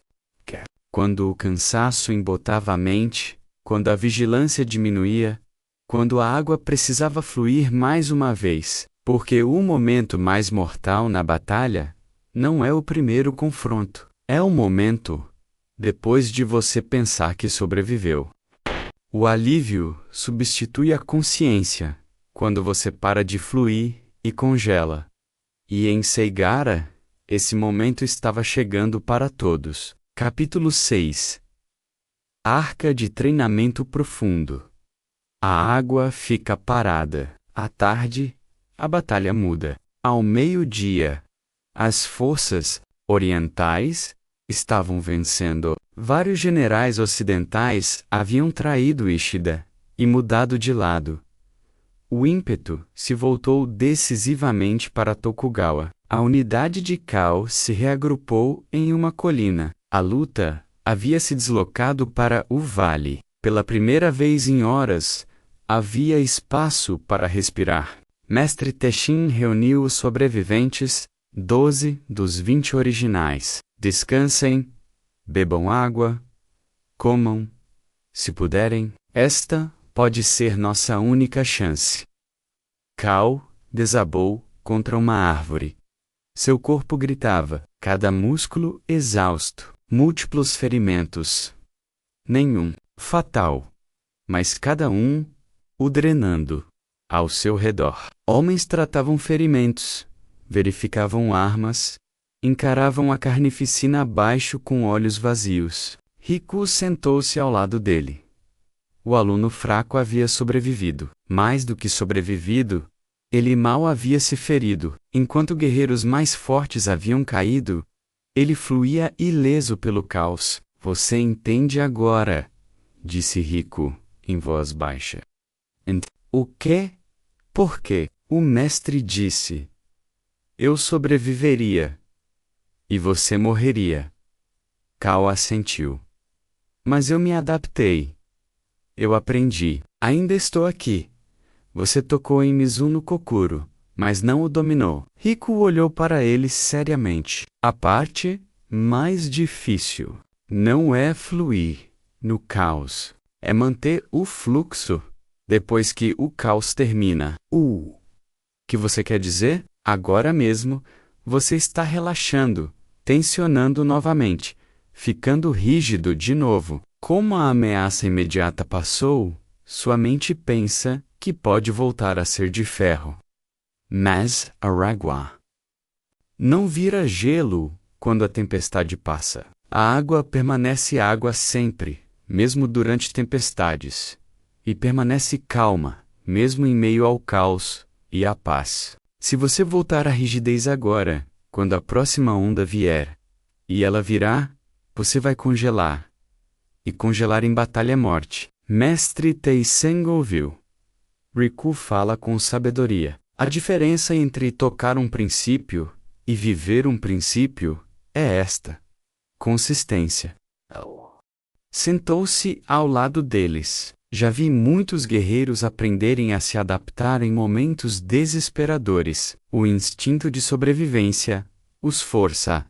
[SPEAKER 1] Quando o cansaço embotava a mente, quando a vigilância diminuía, quando a água precisava fluir mais uma vez, porque o momento mais mortal na batalha não é o primeiro confronto, é o momento depois de você pensar que sobreviveu. O alívio substitui a consciência quando você para de fluir e congela. E em Seigara, esse momento estava chegando para todos. Capítulo 6. Arca de treinamento profundo. A água fica parada. À tarde, a batalha muda. Ao meio-dia, as forças orientais estavam vencendo. Vários generais ocidentais haviam traído Ishida e mudado de lado. O ímpeto se voltou decisivamente para Tokugawa. A unidade de Cao se reagrupou em uma colina. A luta havia se deslocado para o vale. Pela primeira vez em horas, havia espaço para respirar. Mestre Tenshin reuniu os sobreviventes, 12 dos 20 originais. Descansem, bebam água, comam, se puderem. Esta pode ser nossa única chance. Cao desabou contra uma árvore. Seu corpo gritava, cada músculo exausto, múltiplos ferimentos. Nenhum fatal, mas cada um o drenando. Ao seu redor, homens tratavam ferimentos, verificavam armas, encaravam a carnificina abaixo com olhos vazios. Riku sentou-se ao lado dele. O aluno fraco havia sobrevivido. Mais do que sobrevivido, ele mal havia se ferido. Enquanto guerreiros mais fortes haviam caído, ele fluía ileso pelo caos. Você entende agora, disse Riku, em voz baixa. O quê? Por quê? O mestre disse. Eu sobreviveria. E você morreria. Cao assentiu. Mas eu me adaptei. Eu aprendi. Ainda estou aqui. Você tocou em Mizuno Kokuro, mas não o dominou. Riku olhou para ele seriamente. A parte mais difícil não é fluir no caos. É manter o fluxo depois que o caos termina. Que você quer dizer? Agora mesmo, você está relaxando, tensionando novamente, ficando rígido de novo. Como a ameaça imediata passou, sua mente pensa que pode voltar a ser de ferro. Mas a água não vira gelo quando a tempestade passa. A água permanece água sempre, mesmo durante tempestades, e permanece calma, mesmo em meio ao caos e à paz. Se você voltar à rigidez agora, quando a próxima onda vier, e ela virá, você vai congelar. E congelar em batalha é morte. Mestre Teiseng ouviu. Riku fala com sabedoria. A diferença entre tocar um princípio e viver um princípio é esta: consistência. Sentou-se ao lado deles. Já vi muitos guerreiros aprenderem a se adaptar em momentos desesperadores. O instinto de sobrevivência os força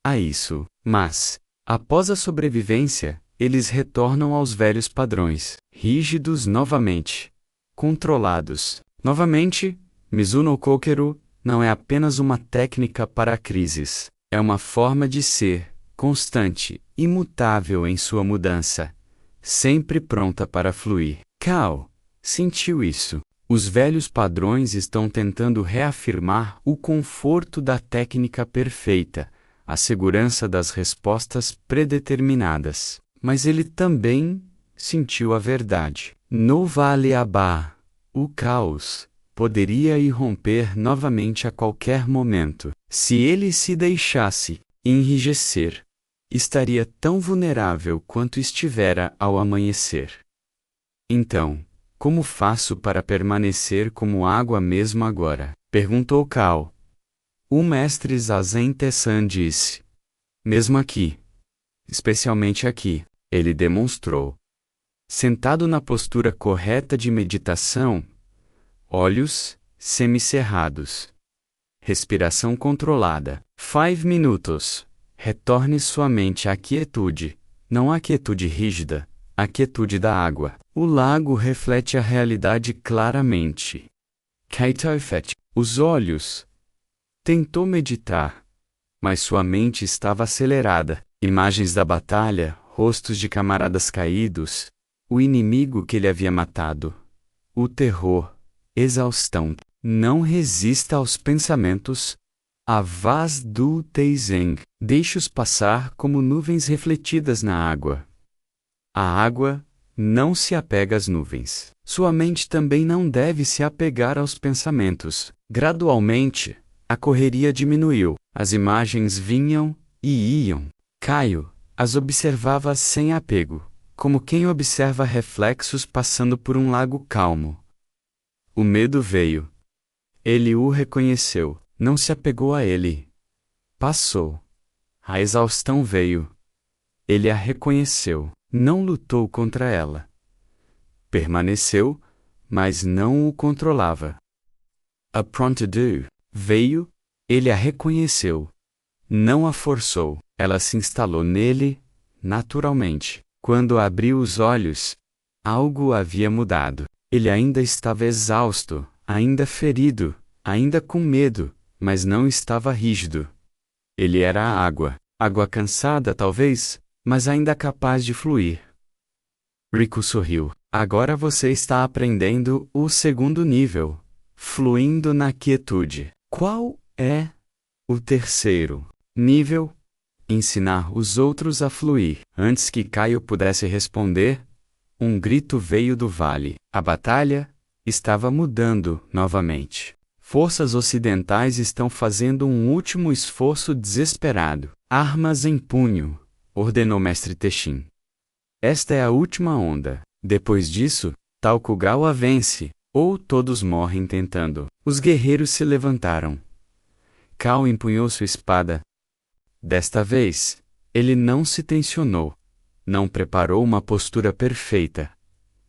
[SPEAKER 1] a isso. Mas, após a sobrevivência, eles retornam aos velhos padrões, rígidos novamente, controlados. Novamente, Mizuno Kokeru não é apenas uma técnica para crises, é uma forma de ser, constante, imutável em sua mudança, sempre pronta para fluir. Kao sentiu isso. Os velhos padrões estão tentando reafirmar o conforto da técnica perfeita, a segurança das respostas predeterminadas. Mas ele também sentiu a verdade. No Vale Aba, o caos poderia irromper novamente a qualquer momento. Se ele se deixasse enrijecer, estaria tão vulnerável quanto estivera ao amanhecer. Então, como faço para permanecer como água mesmo agora? Perguntou Kao. O mestre Zazen Tessan disse. Mesmo aqui. Especialmente aqui, ele demonstrou. Sentado na postura correta de meditação, olhos semicerrados. Respiração controlada. 5 minutos. Retorne sua mente à quietude, não à quietude rígida, à quietude da água. O lago reflete a realidade claramente. Kaitoifet, os olhos. Tentou meditar, mas sua mente estava acelerada. Imagens da batalha, rostos de camaradas caídos, o inimigo que ele havia matado, o terror, exaustão. Não resista aos pensamentos. A vaz do Teiseng. Deixe-os passar como nuvens refletidas na água. A água não se apega às nuvens. Sua mente também não deve se apegar aos pensamentos. Gradualmente, a correria diminuiu. As imagens vinham e iam. Caio as observava sem apego, como quem observa reflexos passando por um lago calmo. O medo veio. Ele o reconheceu, não se apegou a ele. Passou. A exaustão veio. Ele a reconheceu, não lutou contra ela. Permaneceu, mas não o controlava. A prontidão veio, ele a reconheceu. Não a forçou, ela se instalou nele, naturalmente. Quando abriu os olhos, algo havia mudado. Ele ainda estava exausto, ainda ferido, ainda com medo, mas não estava rígido. Ele era a água. Água cansada, talvez, mas ainda capaz de fluir. Riku sorriu. Agora você está aprendendo o segundo nível, fluindo na quietude. Qual é o terceiro nível? Ensinar os outros a fluir. Antes que Caio pudesse responder, um grito veio do vale. A batalha estava mudando novamente. Forças ocidentais estão fazendo um último esforço desesperado. Armas em punho, ordenou Mestre Teshin. Esta é a última onda. Depois disso, Tokugawa vence, ou todos morrem tentando. Os guerreiros se levantaram. Kao empunhou sua espada. Desta vez, ele não se tensionou, não preparou uma postura perfeita,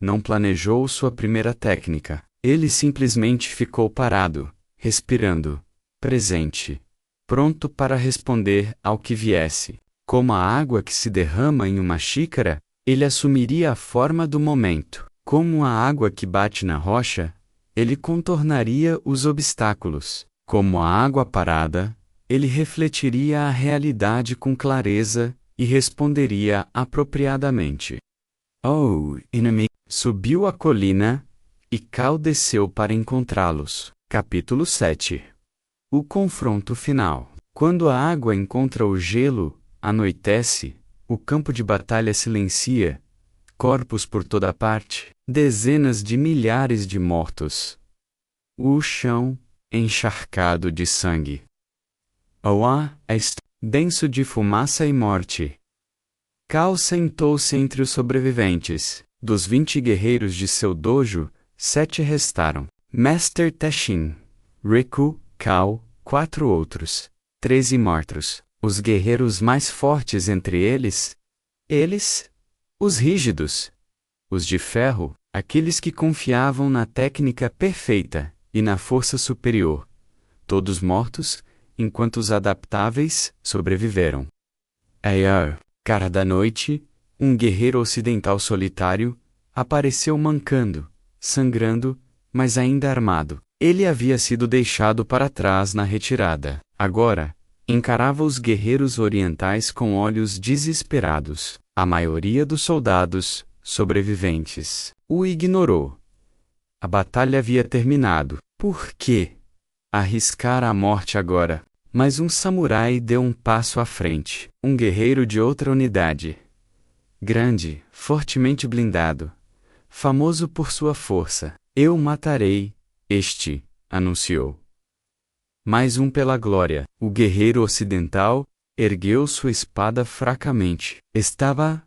[SPEAKER 1] não planejou sua primeira técnica. Ele simplesmente ficou parado, respirando, presente, pronto para responder ao que viesse. Como a água que se derrama em uma xícara, ele assumiria a forma do momento. Como a água que bate na rocha, ele contornaria os obstáculos. Como a água parada, ele refletiria a realidade com clareza e responderia apropriadamente. Oh, inimigo! Subiu a colina, e Kao desceu para encontrá-los. Capítulo 7. O confronto final. Quando a água encontra o gelo, anoitece, O campo de batalha silencia, corpos por toda parte, dezenas de milhares de mortos. O chão, encharcado de sangue. O ar é denso de fumaça e morte. Cao sentou-se entre os sobreviventes. Dos 20 guerreiros de seu dojo, 7 restaram. Master Teshin, Riku, Cao, 4 outros. 13 mortos. Os guerreiros mais fortes entre eles? Os rígidos. Os de ferro, aqueles que confiavam na técnica perfeita e na força superior. Todos mortos, enquanto os adaptáveis sobreviveram. Cara da noite, um guerreiro ocidental solitário, apareceu mancando, sangrando, mas ainda armado. Ele havia sido deixado para trás na retirada. Agora, encarava os guerreiros orientais com olhos desesperados. A maioria dos soldados, sobreviventes, o ignorou. A batalha havia terminado. Por quê? Arriscar a morte agora. Mas um samurai deu um passo à frente. Um guerreiro de outra unidade. Grande, fortemente blindado. Famoso por sua força. Eu matarei, anunciou. Mais um pela glória. O guerreiro ocidental ergueu sua espada fracamente. Estava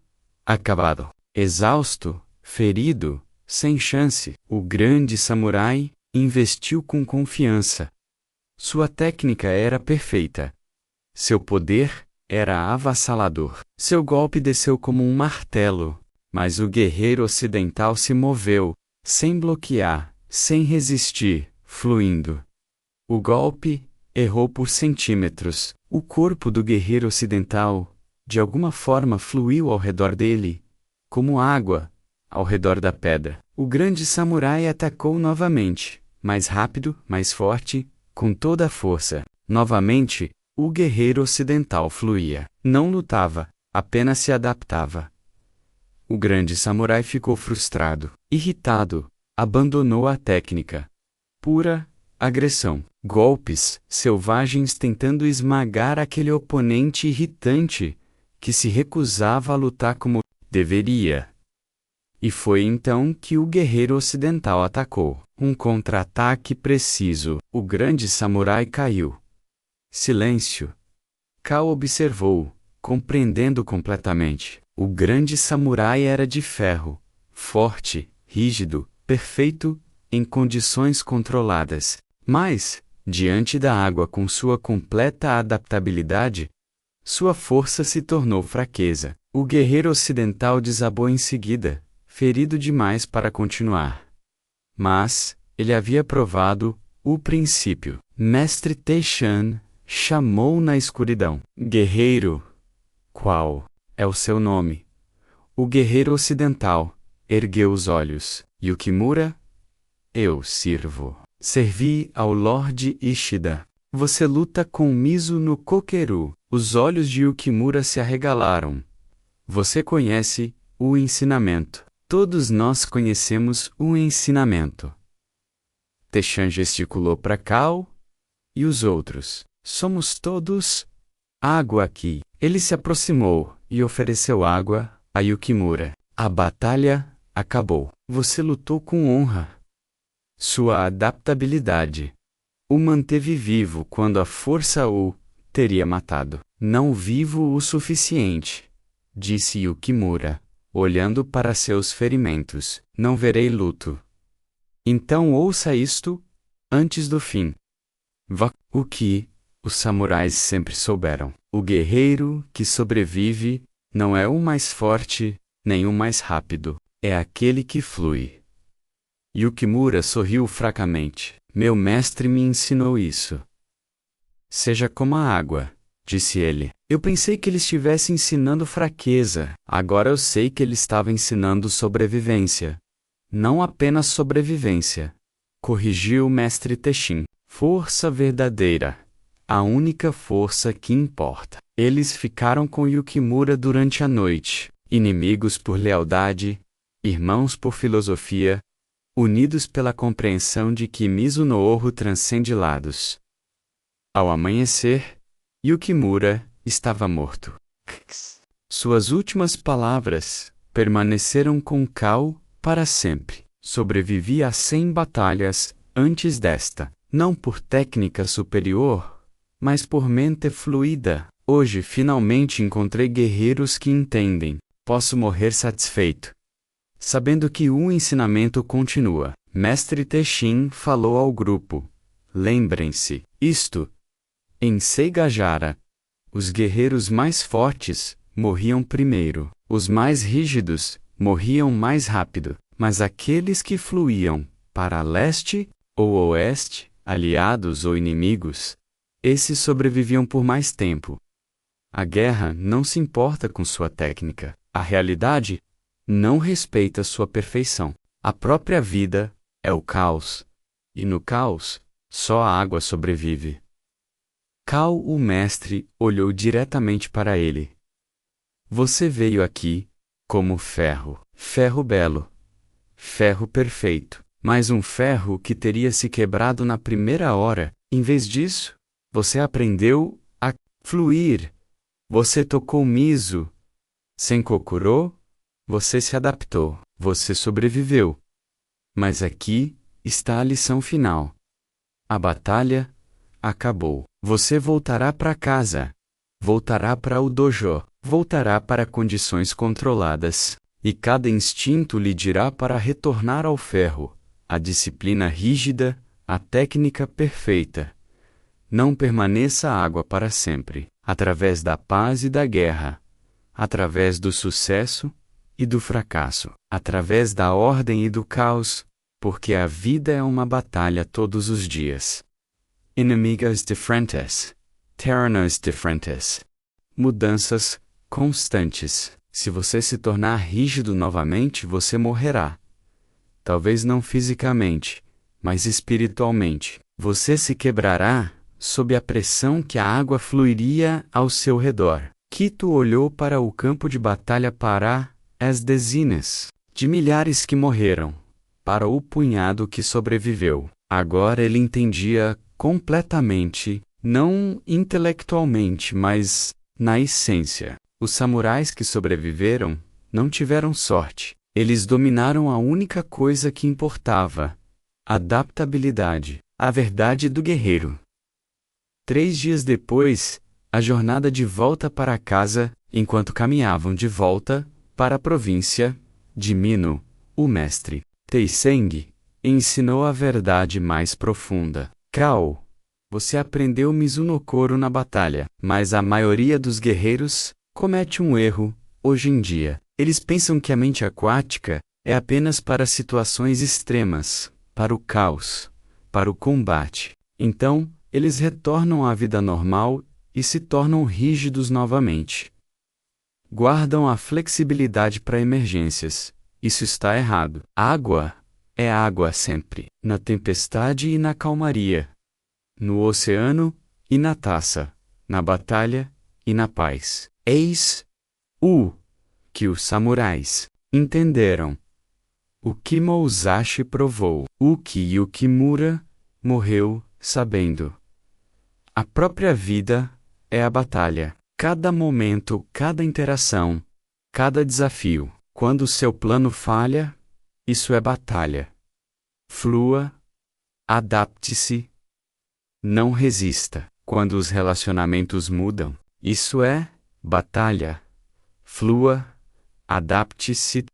[SPEAKER 1] acabado. Exausto, ferido, sem chance. O grande samurai investiu com confiança. Sua técnica era perfeita. Seu poder era avassalador. Seu golpe desceu como um martelo, mas o guerreiro ocidental se moveu, sem bloquear, sem resistir, fluindo. O golpe errou por centímetros. O corpo do guerreiro ocidental, de alguma forma, fluiu ao redor dele, como água, ao redor da pedra. O grande samurai atacou novamente, mais rápido, mais forte, com toda a força. Novamente, o guerreiro ocidental fluía. Não lutava, apenas se adaptava. O grande samurai ficou frustrado, irritado, abandonou a técnica. Pura agressão. Golpes selvagens tentando esmagar aquele oponente irritante que se recusava a lutar como deveria. E foi então que o guerreiro ocidental atacou. Um contra-ataque preciso. O grande samurai caiu. Silêncio. Cao observou, compreendendo completamente. O grande samurai era de ferro, forte, rígido, perfeito, em condições controladas. Mas, diante da água com sua completa adaptabilidade, sua força se tornou fraqueza. O guerreiro ocidental desabou em seguida, ferido demais para continuar. Mas, ele havia provado o princípio. Mestre Teixan chamou na escuridão. Guerreiro. Qual é o seu nome? O guerreiro ocidental ergueu os olhos. Yukimura? Eu sirvo. Servi ao Lorde Ishida. Você luta com Mizu no Kokeru. Os olhos de Yukimura se arregalaram. Você conhece o ensinamento. Todos nós conhecemos o ensinamento. Teixan gesticulou para Cao e os outros. Somos todos água aqui. Ele se aproximou e ofereceu água a Yukimura. A batalha acabou. Você lutou com honra. Sua adaptabilidade o manteve vivo quando a força o teria matado. Não vivo o suficiente, disse Yukimura, olhando para seus ferimentos. Não verei luto. Então ouça isto, antes do fim. O que os samurais sempre souberam. O guerreiro que sobrevive não é o mais forte, nem o mais rápido. É aquele que flui. Yukimura sorriu fracamente. Meu mestre me ensinou isso. Seja como a água, disse ele. Eu pensei que ele estivesse ensinando fraqueza. Agora eu sei que ele estava ensinando sobrevivência. Não apenas sobrevivência. Corrigiu o mestre Teixin. Força verdadeira. A única força que importa. Eles ficaram com Yukimura durante a noite. Inimigos por lealdade, irmãos por filosofia, unidos pela compreensão de que Mizu no Ouro transcende lados. Ao amanhecer, Yukimura estava morto. Suas últimas palavras permaneceram com Cao para sempre. Sobrevivi a 100 batalhas antes desta, não por técnica superior, mas por mente fluida. Hoje finalmente encontrei guerreiros que entendem. Posso morrer satisfeito, sabendo que o ensinamento continua. Mestre Teixin falou ao grupo. Lembrem-se, isto. Em Seigajara, os guerreiros mais fortes morriam primeiro. Os mais rígidos morriam mais rápido, mas aqueles que fluíam para leste ou oeste, aliados ou inimigos, esses sobreviviam por mais tempo. A guerra não se importa com sua técnica. A realidade não respeita sua perfeição. A própria vida é o caos. E no caos, só a água sobrevive. Cao, o mestre, olhou diretamente para ele. Você veio aqui como ferro. Ferro belo. Ferro perfeito. Mas um ferro que teria se quebrado na primeira hora. Em vez disso, você aprendeu a fluir. Você tocou miso. Senkokuro, você se adaptou. Você sobreviveu. Mas aqui está a lição final. A batalha acabou. Você voltará para casa. Voltará para o dojo. Voltará para condições controladas. E cada instinto lhe dirá para retornar ao ferro. A disciplina rígida, a técnica perfeita. Não permaneça água para sempre. Através da paz e da guerra. Através do sucesso e do fracasso. Através da ordem e do caos. Porque a vida é uma batalha todos os dias. Inimigas diferentes. Terrenos diferentes. Mudanças constantes. Se você se tornar rígido novamente, você morrerá. Talvez não fisicamente, mas espiritualmente. Você se quebrará sob a pressão que a água fluiria ao seu redor. Quito olhou para o campo de batalha para as dezenas de milhares que morreram, para o punhado que sobreviveu. Agora ele entendia completamente, não intelectualmente, mas na essência. Os samurais que sobreviveram não tiveram sorte. Eles dominaram a única coisa que importava: adaptabilidade, a verdade do guerreiro. 3 dias depois, a jornada de volta para casa, enquanto caminhavam de volta para a província de Mino, o mestre Teiseng ensinou a verdade mais profunda. Cao, você aprendeu Mizunokoro na batalha, mas a maioria dos guerreiros comete um erro hoje em dia. Eles pensam que a mente aquática é apenas para situações extremas, para o caos, para o combate. Então, eles retornam à vida normal e se tornam rígidos novamente. Guardam a flexibilidade para emergências. Isso está errado. Água é água sempre, na tempestade e na calmaria, no oceano e na taça, na batalha e na paz. Eis o que os samurais entenderam. O que Musashi provou. Uki Yukimura morreu sabendo. A própria vida é a batalha. Cada momento, cada interação, cada desafio. Quando seu plano falha, isso é batalha. Flua, adapte-se, não resista. Quando os relacionamentos mudam, isso é batalha. Flua, adapte-se,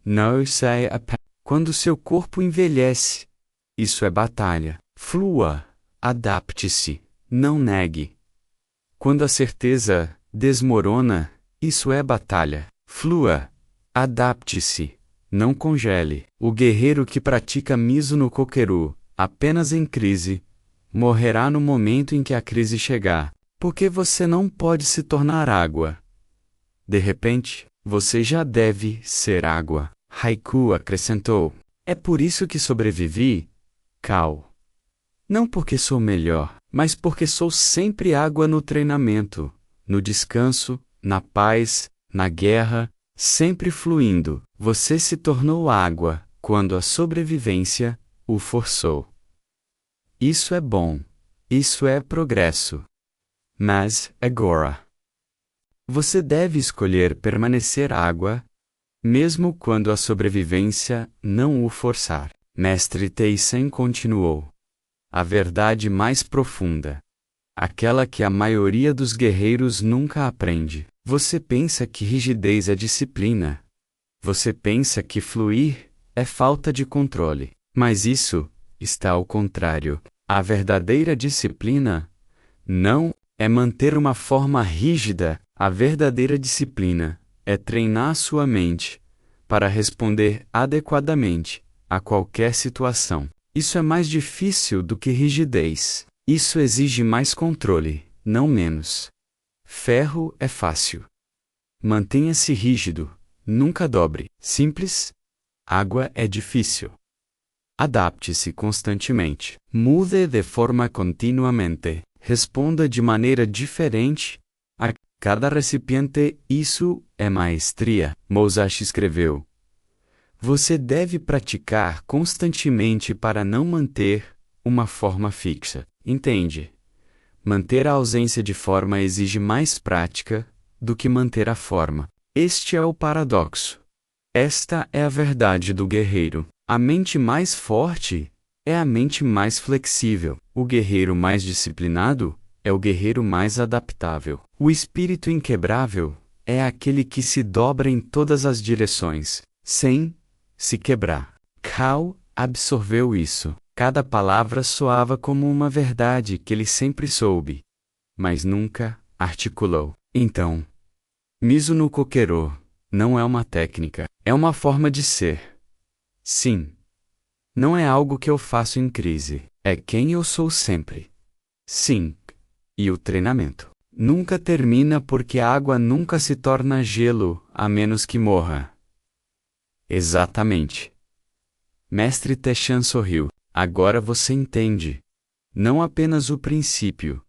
[SPEAKER 1] não saia a pé. Quando seu corpo envelhece, isso é batalha. Flua, adapte-se, não negue. Quando a certeza desmorona, isso é batalha. Flua, adapte-se, não congele. O guerreiro que pratica Mizo no Kokeru, apenas em crise, morrerá no momento em que a crise chegar, porque você não pode se tornar água. De repente, você já deve ser água. Haiku acrescentou. É por isso que sobrevivi, Cao. Não porque sou melhor, mas porque sou sempre água no treinamento, no descanso, na paz, na guerra, sempre fluindo. Você se tornou água quando a sobrevivência o forçou. Isso é bom. Isso é progresso. Mas, agora, Você deve escolher permanecer água, mesmo quando a sobrevivência não o forçar. Mestre Teisen continuou. A verdade mais profunda. Aquela que a maioria dos guerreiros nunca aprende. Você pensa que rigidez é disciplina. Você pensa que fluir é falta de controle. Mas isso está ao contrário. A verdadeira disciplina não é manter uma forma rígida. A verdadeira disciplina é treinar sua mente para responder adequadamente a qualquer situação. Isso é mais difícil do que rigidez. Isso exige mais controle, não menos. Ferro é fácil. Mantenha-se rígido, nunca dobre. Simples. Água é difícil. Adapte-se constantemente. Mude de forma continuamente. Responda de maneira diferente a cada recipiente. Isso é maestria. Musashi escreveu. Você deve praticar constantemente para não manter uma forma fixa. Entende? Manter a ausência de forma exige mais prática do que manter a forma. Este é o paradoxo. Esta é a verdade do guerreiro. A mente mais forte é a mente mais flexível. O guerreiro mais disciplinado é o guerreiro mais adaptável. O espírito inquebrável é aquele que se dobra em todas as direções, sem se quebrar. Cao absorveu isso. Cada palavra soava como uma verdade que ele sempre soube, mas nunca articulou. Então, Mizuno Kokero não é uma técnica, é uma forma de ser. Sim. Não é algo que eu faço em crise, é quem eu sou sempre. Sim. E o treinamento nunca termina porque a água nunca se torna gelo a menos que morra. Exatamente. Mestre Teshan sorriu. Agora você entende. Não apenas o princípio.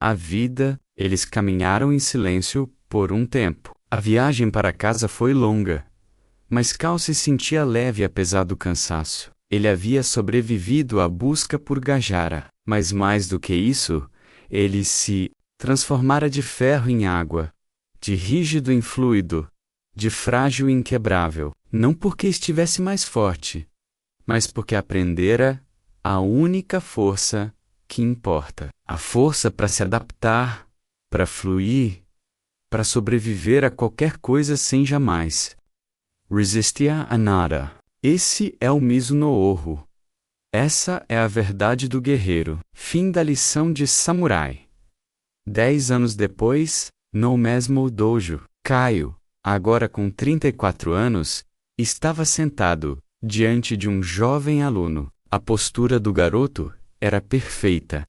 [SPEAKER 1] A vida, eles caminharam em silêncio por um tempo. A viagem para casa foi longa. Mas Cao se sentia leve apesar do cansaço. Ele havia sobrevivido à busca por Gajara. Mas mais do que isso, ele se transformara de ferro em água, de rígido em fluido, de frágil em inquebrável. Não porque estivesse mais forte, mas porque aprendera a única força que importa. A força para se adaptar, para fluir, para sobreviver a qualquer coisa sem jamais resistir a nada. Esse é o Mizuno Oho. Essa é a verdade do guerreiro. Fim da lição de samurai. 10 anos depois, no mesmo dojo, Caio, agora com 34 anos, estava sentado diante de um jovem aluno. A postura do garoto era perfeita.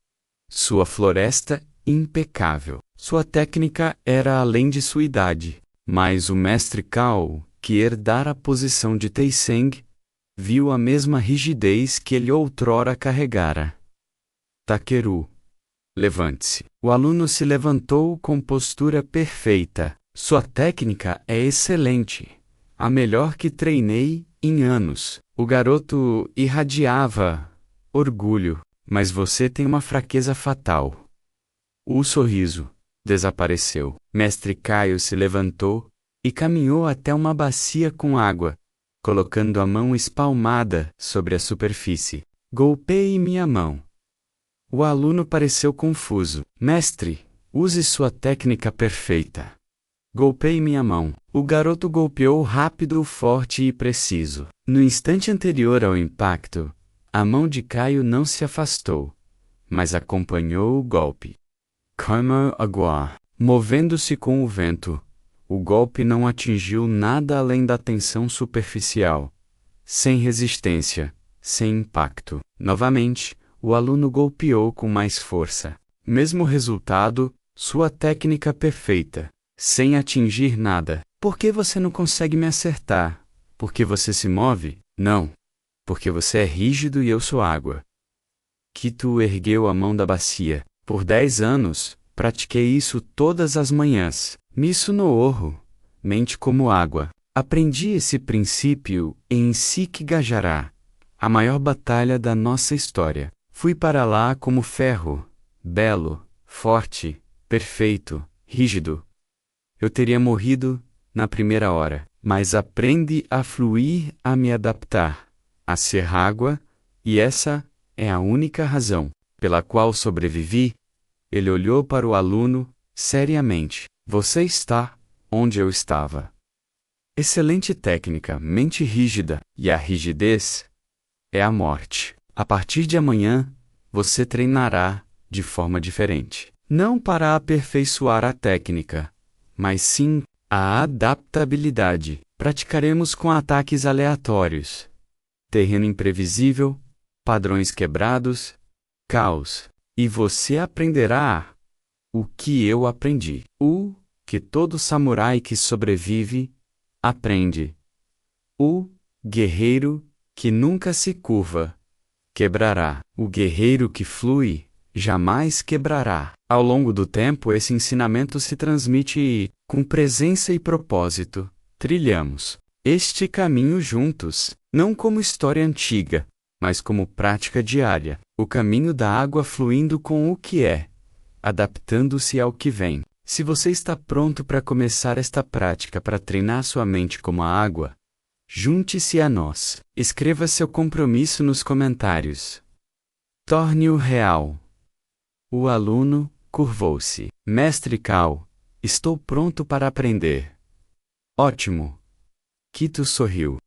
[SPEAKER 1] Sua floresta, impecável. Sua técnica era além de sua idade. Mas o mestre Cao, que herdara a posição de Teiseng, viu a mesma rigidez que ele outrora carregara. Takeru. Levante-se. O aluno se levantou com postura perfeita. Sua técnica é excelente. A melhor que treinei em anos. O garoto irradiava orgulho. Mas você tem uma fraqueza fatal. O sorriso desapareceu. Mestre Caio se levantou e caminhou até uma bacia com água, colocando a mão espalmada sobre a superfície. Golpeie minha mão. O aluno pareceu confuso. Mestre, use sua técnica perfeita. Golpeie minha mão. O garoto golpeou rápido, forte e preciso. No instante anterior ao impacto, a mão de Caio não se afastou, mas acompanhou o golpe. Como água. Movendo-se com o vento, o golpe não atingiu nada além da tensão superficial. Sem resistência, sem impacto. Novamente, o aluno golpeou com mais força. Mesmo resultado, sua técnica perfeita, sem atingir nada. Por que você não consegue me acertar? Porque você se move? Não. Porque você é rígido e eu sou água. Kito ergueu a mão da bacia. Por 10 anos, pratiquei isso todas as manhãs. Mizuno Oho, mente como água. Aprendi esse princípio em Sikh Gajara, a maior batalha da nossa história. Fui para lá como ferro, belo, forte, perfeito, rígido. eu teria morrido na primeira hora. Mas aprende a fluir, a me adaptar, a ser água, e essa é a única razão pela qual sobrevivi. Ele olhou para o aluno, seriamente. Você está onde eu estava. Excelente técnica, mente rígida, e a rigidez é a morte. A partir de amanhã, você treinará de forma diferente. Não para aperfeiçoar a técnica, mas sim a adaptabilidade. Praticaremos com ataques aleatórios, terreno imprevisível, padrões quebrados, caos. E você aprenderá o que eu aprendi. O que todo samurai que sobrevive aprende. O guerreiro que nunca se curva quebrará. O guerreiro que flui jamais quebrará. Ao longo do tempo, esse ensinamento se transmite e, com presença e propósito, trilhamos este caminho juntos, não como história antiga, mas como prática diária. O caminho da água fluindo com o que é, adaptando-se ao que vem. Se você está pronto para começar esta prática para treinar sua mente como a água, junte-se a nós. Escreva seu compromisso nos comentários. Torne-o real. O aluno curvou-se. Mestre Cao, estou pronto para aprender. Ótimo. Quito sorriu.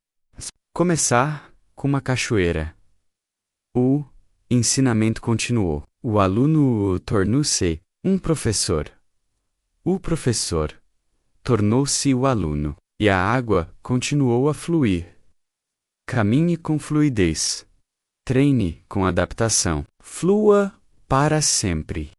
[SPEAKER 1] Começar com uma cachoeira. O ensinamento continuou. O aluno tornou-se um professor. O professor tornou-se o aluno. E a água continuou a fluir. Caminhe com fluidez. Treine com adaptação. Flua para sempre.